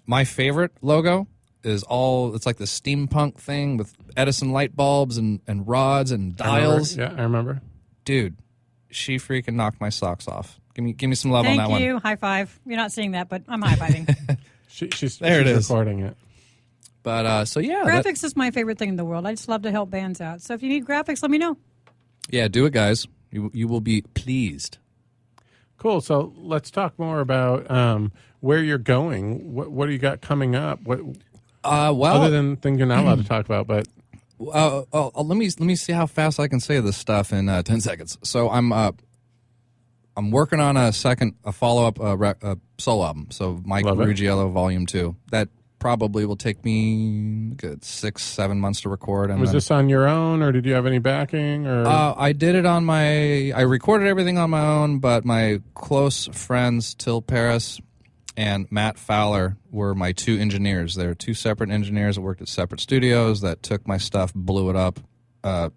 S4: My favorite logo is it's like the steampunk thing with Edison light bulbs and rods and dials.
S2: I remember.
S4: Dude, she freaking knocked my socks off. Give me some love on that one.
S3: Thank you. High five. You're not seeing that, but I'm high fiving.
S2: she's
S4: it is.
S2: recording it.
S4: But so yeah,
S3: graphics is my favorite thing in the world. I just love to help bands out. So if you need graphics, let me know.
S4: Yeah, do it, guys. You will be pleased.
S2: Cool. So let's talk more about where you're going. What do you got coming up?
S4: Well,
S2: other than things you're not allowed to talk about, but
S4: let me see how fast I can say this stuff in 10 seconds. So I'm working on a follow up solo album. So Mike Ruggiello Volume 2. That probably will take me good 6-7 months to record. And
S2: was this on your own, or did you have any backing? Or
S4: I did it on I recorded everything on my own, but my close friends Till Paris and Matt Fowler were my 2 engineers. They're 2 separate engineers that worked at separate studios that took my stuff, blew it up. So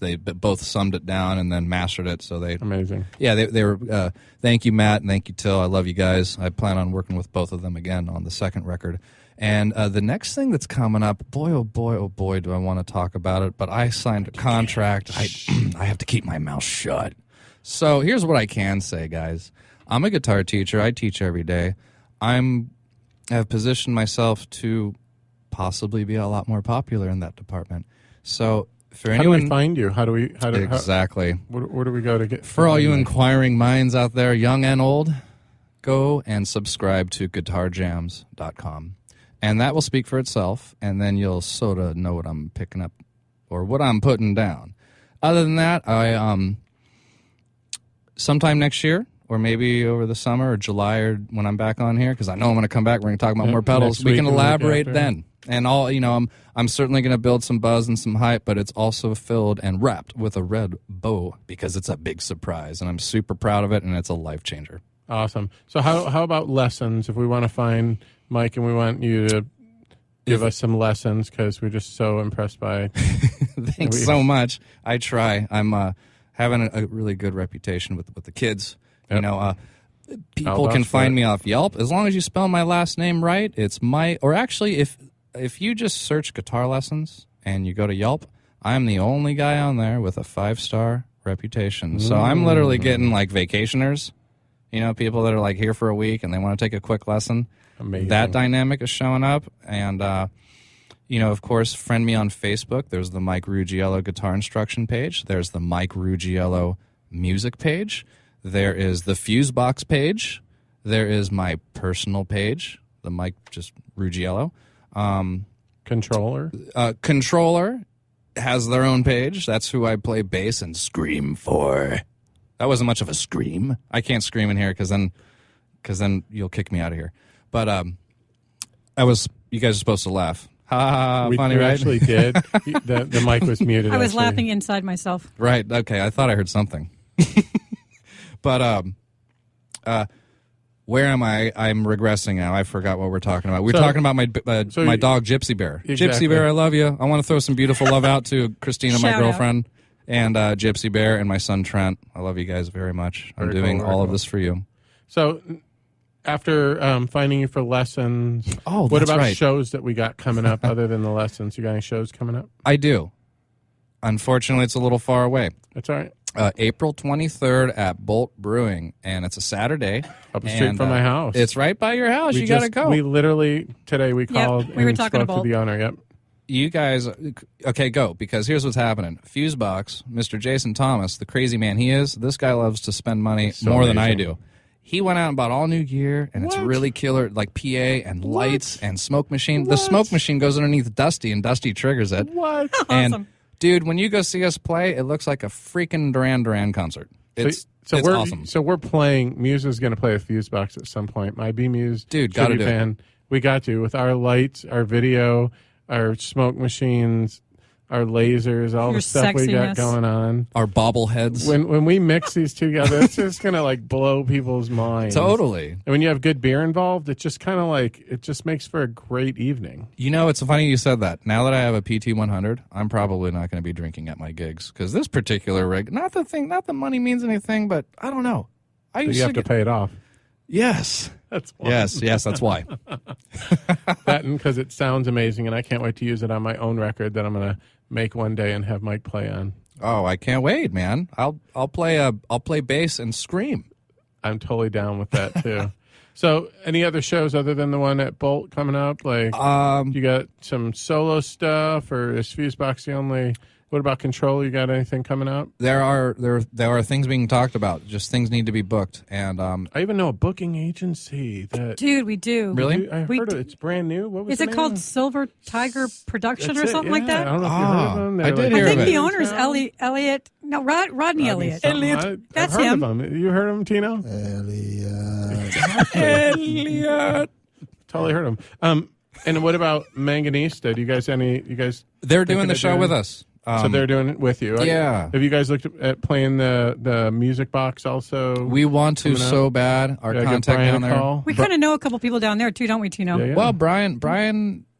S4: they both summed it down and then mastered it. So
S2: amazing.
S4: Yeah, they were. Thank you, Matt, and thank you, Till. I love you guys. I plan on working with both of them again on the second record. And the next thing that's coming up, boy, oh boy, do I want to talk about it. But I signed a contract. I have to keep my mouth shut. So here's what I can say, guys. I'm a guitar teacher. I teach every day. I've positioned myself to possibly be a lot more popular in that department. So for anyone,
S2: how do we find you? How do we
S4: exactly?
S2: Where do we go to get?
S4: For all you inquiring minds out there, young and old, go and subscribe to GuitarJams.com, and that will speak for itself. And then you'll sort of know what I'm picking up or what I'm putting down. Other than that, I sometime next year, or maybe over the summer or July, or when I'm back on here, because I know I'm going to come back. We're going to talk about more pedals. We can elaborate then. And I'm certainly going to build some buzz and some hype, but it's also filled and wrapped with a red bow because it's a big surprise, and I'm super proud of it, and it's a life changer.
S2: Awesome. So how about lessons? If we want to find Mike and we want you to give us some lessons, because we're just so impressed by.
S4: Thanks so much. I try. I'm having a really good reputation with the kids. Yep. People can find me off Yelp as long as you spell my last name right. It's or actually, if you just search guitar lessons and you go to Yelp, I'm the only guy on there with a 5-star reputation. So I'm literally getting like vacationers, people that are like here for a week and they want to take a quick lesson.
S2: Amazing.
S4: That dynamic is showing up. And, of course, friend me on Facebook. There's the Mike Ruggiello guitar instruction page. There's the Mike Ruggiello music page. There is the Fusebox page. There is my personal page, the Mike just Ruggiello.
S2: Controller.
S4: Controller. has their own page. That's who I play bass and scream for. That wasn't much of a scream. I can't scream in here because then you'll kick me out of here. But you guys are supposed to laugh. Ha, funny,
S2: we
S4: right?
S2: actually did. The mic was muted.
S3: I was
S2: actually.
S3: laughing inside myself.
S4: Right. Okay. I thought I heard something. But where am I? I'm regressing now. I forgot what we're talking about. We're talking about my dog, Gypsy Bear.
S2: Exactly.
S4: Gypsy Bear, I love you. I want to throw some beautiful love out to Christina, my
S3: Shout
S4: girlfriend, and Gypsy Bear and my son, Trent. I love you guys very much. I'm doing all of this for you.
S2: So after finding you for lessons, what
S4: that's
S2: about
S4: right.
S2: shows that we got coming up other than the lessons? You got any shows coming up?
S4: I do. Unfortunately, it's a little far away.
S2: That's all right.
S4: April 23rd at Bolt Brewing, and it's a Saturday.
S2: Up the street from my house.
S4: It's right by your house. You got to go.
S2: We literally, today we called
S3: we were
S2: and
S3: talking
S2: spoke
S3: about
S2: to the owner. Yep.
S4: You guys, okay, go, because here's what's happening. Fusebox, Mr. Jason Thomas, the crazy man he is, this guy loves to spend money more than I do. He went out and bought all new gear, and it's really killer, like PA and lights and smoke machine. The smoke machine goes underneath Dusty, and Dusty triggers it.
S2: What?
S4: And,
S3: Awesome.
S4: dude, when you go see us play, it looks like a freaking Duran Duran concert. It's
S2: we're
S4: awesome.
S2: So we're playing. Muse is going to play a Fusebox at some point. My B Muse,
S4: Dude, gotta do it.
S2: band. We got to with our lights, our video, our smoke machines, our lasers, all
S3: Your
S2: the stuff we got
S3: sexiness.
S2: going on.
S4: Our bobbleheads.
S2: When we mix these together, it's just gonna like blow people's minds.
S4: Totally.
S2: And when you have good beer involved, it just kind of like it just makes for a great evening.
S4: You know, it's funny you said that. Now that I have a PT 100, I'm probably not going to be drinking at my gigs because this particular rig, not the money means anything, but I don't know.
S2: So you have to pay it off.
S4: Yes.
S2: That's why.
S4: Yes, that's why.
S2: That and because it sounds amazing, and I can't wait to use it on my own record that I'm gonna make one day and have Mike play on.
S4: Oh, I can't wait, man. I'll play bass and scream.
S2: I'm totally down with that too. So, any other shows other than the one at Bolt coming up? Like, you got some solo stuff, or is Fusebox the only? What about Control? You got anything coming up?
S4: There are things being talked about. Just things need to be booked, and
S2: I even know a booking agency that.
S3: Dude, we do.
S4: Really?
S2: I heard it. It's brand new. What was
S3: Is
S2: the
S3: it
S2: name?
S3: called Silver Tiger Production
S2: That's
S3: or something
S2: it,
S3: like
S2: yeah.
S3: that?
S2: I don't know if you heard of them.
S4: I
S2: They're
S4: did
S2: like-
S4: hear
S3: I
S4: of
S3: think
S4: it.
S3: the owner's Elliot. No, Rodney Elliott. That's
S2: I've heard
S3: him.
S2: of them. You heard of them, Tino?
S4: Elliot.
S2: Totally heard of them. And what about Manganista? Do you guys
S4: They're doing
S2: thinking
S4: the
S2: of
S4: show
S2: doing-
S4: with us.
S2: So they're doing it with you.
S4: Yeah.
S2: Have you guys looked at playing the music box also?
S4: We want to
S2: coming up?
S4: so bad. Our
S2: Yeah, give
S4: contact
S2: Brian
S4: down
S2: a
S4: there.
S2: call.
S3: We kind of know a couple people down there too, don't we, Tino?
S2: Yeah, yeah.
S4: Well, Brian,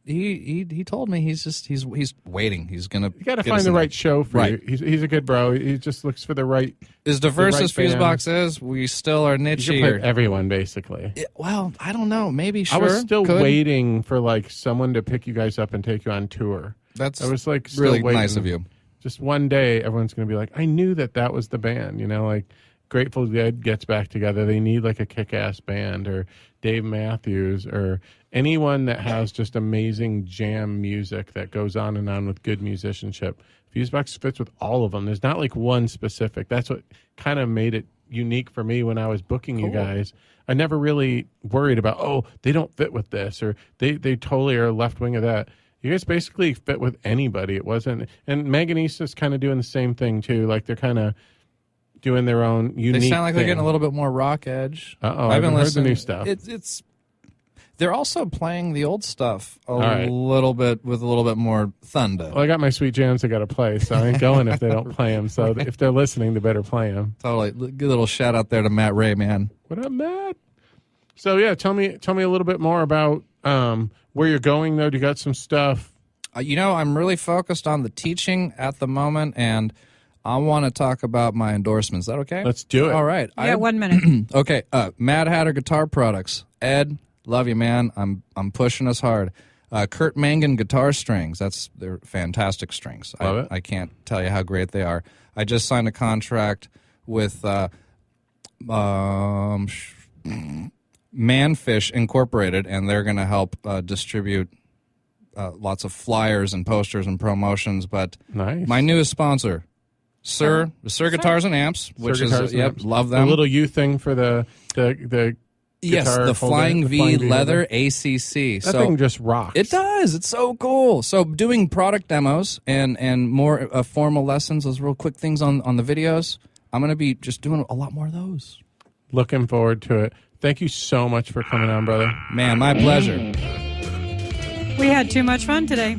S4: he told me he's waiting. He's gonna.
S2: You got to find the right show for
S4: Right.
S2: you. He's a good bro. He just looks for the right.
S4: As diverse
S2: right
S4: as
S2: band.
S4: Fusebox is, we still are niche
S2: You can play
S4: here.
S2: with everyone basically.
S4: Well, I don't know. Maybe sure.
S2: I was still
S4: could.
S2: waiting for like someone to pick you guys up and take you on tour.
S4: That's
S2: I was like still
S4: really
S2: waiting.
S4: nice of you.
S2: Just one day, everyone's going to be like, I knew that was the band. You know, like Grateful Dead gets back together. They need like a kick-ass band, or Dave Matthews, or anyone that has just amazing jam music that goes on and on with good musicianship. Fusebox fits with all of them. There's not like one specific. That's what kind of made it unique for me when I was booking you guys. I never really worried about, they don't fit with this, or they totally are left wing of that. You guys basically fit with anybody. It wasn't, and Manganista's kind of doing the same thing too. Like they're kind of doing their own unique.
S4: They sound like they're
S2: thing.
S4: getting a little bit more rock edge.
S2: Uh-oh, I've heard the new stuff.
S4: It's. They're also playing the old stuff
S2: right.
S4: little bit with a little bit more thunder.
S2: Well, I got my sweet jams I got to play, so I ain't going if they don't play them. So if they're listening, they better play them.
S4: Totally. Good little shout out there to Matt Ray, man.
S2: What up, Matt? So yeah, tell me a little bit more about where you're going. Though, do you got some stuff?
S4: I'm really focused on the teaching at the moment, and I want to talk about my endorsements. Is that okay?
S2: Let's do it.
S4: All right.
S3: Yeah, 1 minute.
S4: Okay. Mad Hatter Guitar Products. Ed, love you, man. I'm pushing us hard. Kurt Mangan Guitar Strings. They're fantastic strings.
S2: Love it.
S4: I can't tell you how great they are. I just signed a contract with Manfish Incorporated, and they're going to help distribute lots of flyers and posters and promotions. But
S2: Nice.
S4: my newest sponsor, Suhr Guitars and Amps, which
S2: Suhr Guitars
S4: is
S2: and Amps.
S4: love them.
S2: The little U thing for the
S4: Yes,
S2: guitar
S4: the
S2: holder,
S4: Flying V leather
S2: holder.
S4: ACC.
S2: That thing just rocks.
S4: It does. It's so cool. So doing product demos and more formal lessons, those real quick things on the videos, I'm going to be just doing a lot more of those.
S2: Looking forward to it. Thank you so much for coming on, brother.
S4: Man, my pleasure.
S3: We had too much fun today.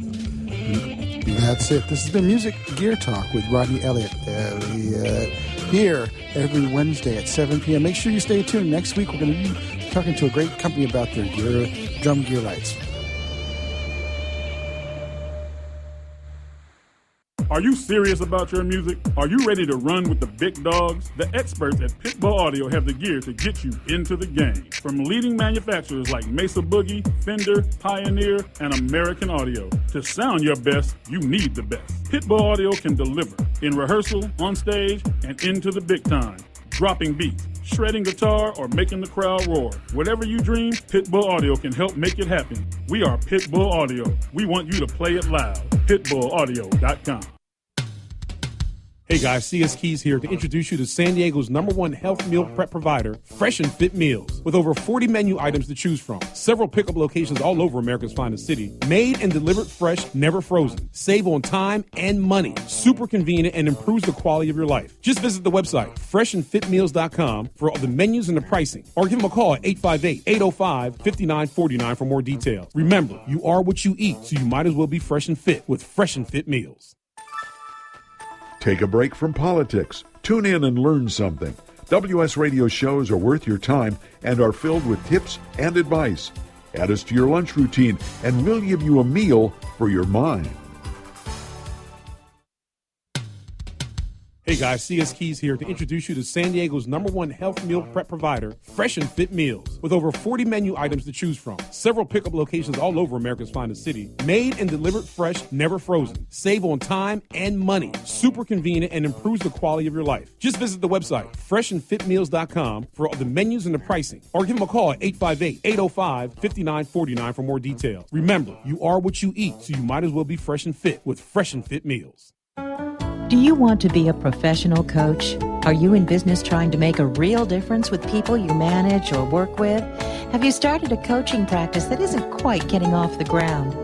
S1: That's it. This has been Music Gear Talk with Rodney Elliott. Here every Wednesday at 7 p.m. Make sure you stay tuned. Next week, we're going to be talking to a great company about their drum gear lights.
S5: Are you serious about your music? Are you ready to run with the big dogs? The experts at Pitbull Audio have the gear to get you into the game. From leading manufacturers like Mesa Boogie, Fender, Pioneer, and American Audio. To sound your best, you need the best. Pitbull Audio can deliver in rehearsal, on stage, and into the big time. Dropping beats, shredding guitar, or making the crowd roar. Whatever you dream, Pitbull Audio can help make it happen. We are Pitbull Audio. We want you to play it loud. PitbullAudio.com.
S10: Hey guys, CS Keys here to introduce you to San Diego's #1 health meal prep provider, Fresh and Fit Meals. With over 40 menu items to choose from, several pickup locations all over America's finest city, made and delivered fresh, never frozen. Save on time and money. Super convenient and improves the quality of your life. Just visit the website, freshandfitmeals.com, for all the menus and the pricing. Or give them a call at 858-805-5949 for more details. Remember, you are what you eat, so you might as well be fresh and fit with Fresh and Fit Meals.
S6: Take a break from politics. Tune in and learn something. WS Radio shows are worth your time and are filled with tips and advice. Add us to your lunch routine, and we'll give you a meal for your mind.
S10: Hey guys, CS Keys here to introduce you to San Diego's #1 health meal prep provider, Fresh and Fit Meals. With over 40 menu items to choose from, several pickup locations all over America's finest city, made and delivered fresh, never frozen. Save on time and money. Super convenient and improves the quality of your life. Just visit the website, freshandfitmeals.com, for all the menus and the pricing. Or give them a call at 858-805-5949 for more details. Remember, you are what you eat, so you might as well be fresh and fit with Fresh and Fit Meals.
S17: Do you want to be a professional coach? Are you in business trying to make a real difference with people you manage or work with? Have you started a coaching practice that isn't quite getting off the ground?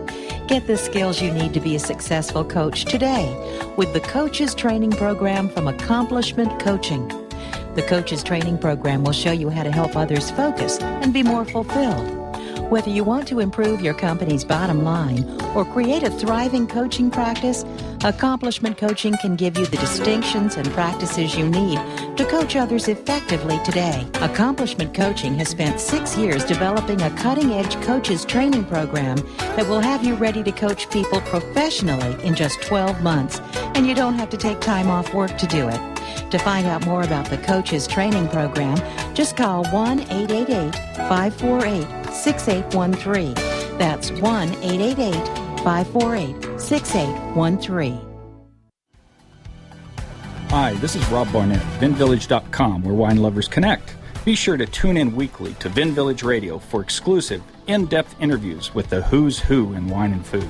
S17: Get the skills you need to be a successful coach today with the Coaches Training Program from Accomplishment Coaching. The Coaches Training Program will show you how to help others focus and be more fulfilled. Whether you want to improve your company's bottom line or create a thriving coaching practice, Accomplishment Coaching can give you the distinctions and practices you need to coach others effectively today. Accomplishment Coaching has spent 6 years developing a cutting-edge coaches training program that will have you ready to coach people professionally in just 12 months, and you don't have to take time off work to do it. To find out more about the Coaches Training Program, just call 1-888-548-6813. That's 1-888-548-6813.
S11: Hi, this is Rob Barnett, VinVillage.com, where wine lovers connect. Be sure to tune in weekly to Vin Village Radio for exclusive, in-depth interviews with the who's who in wine and food.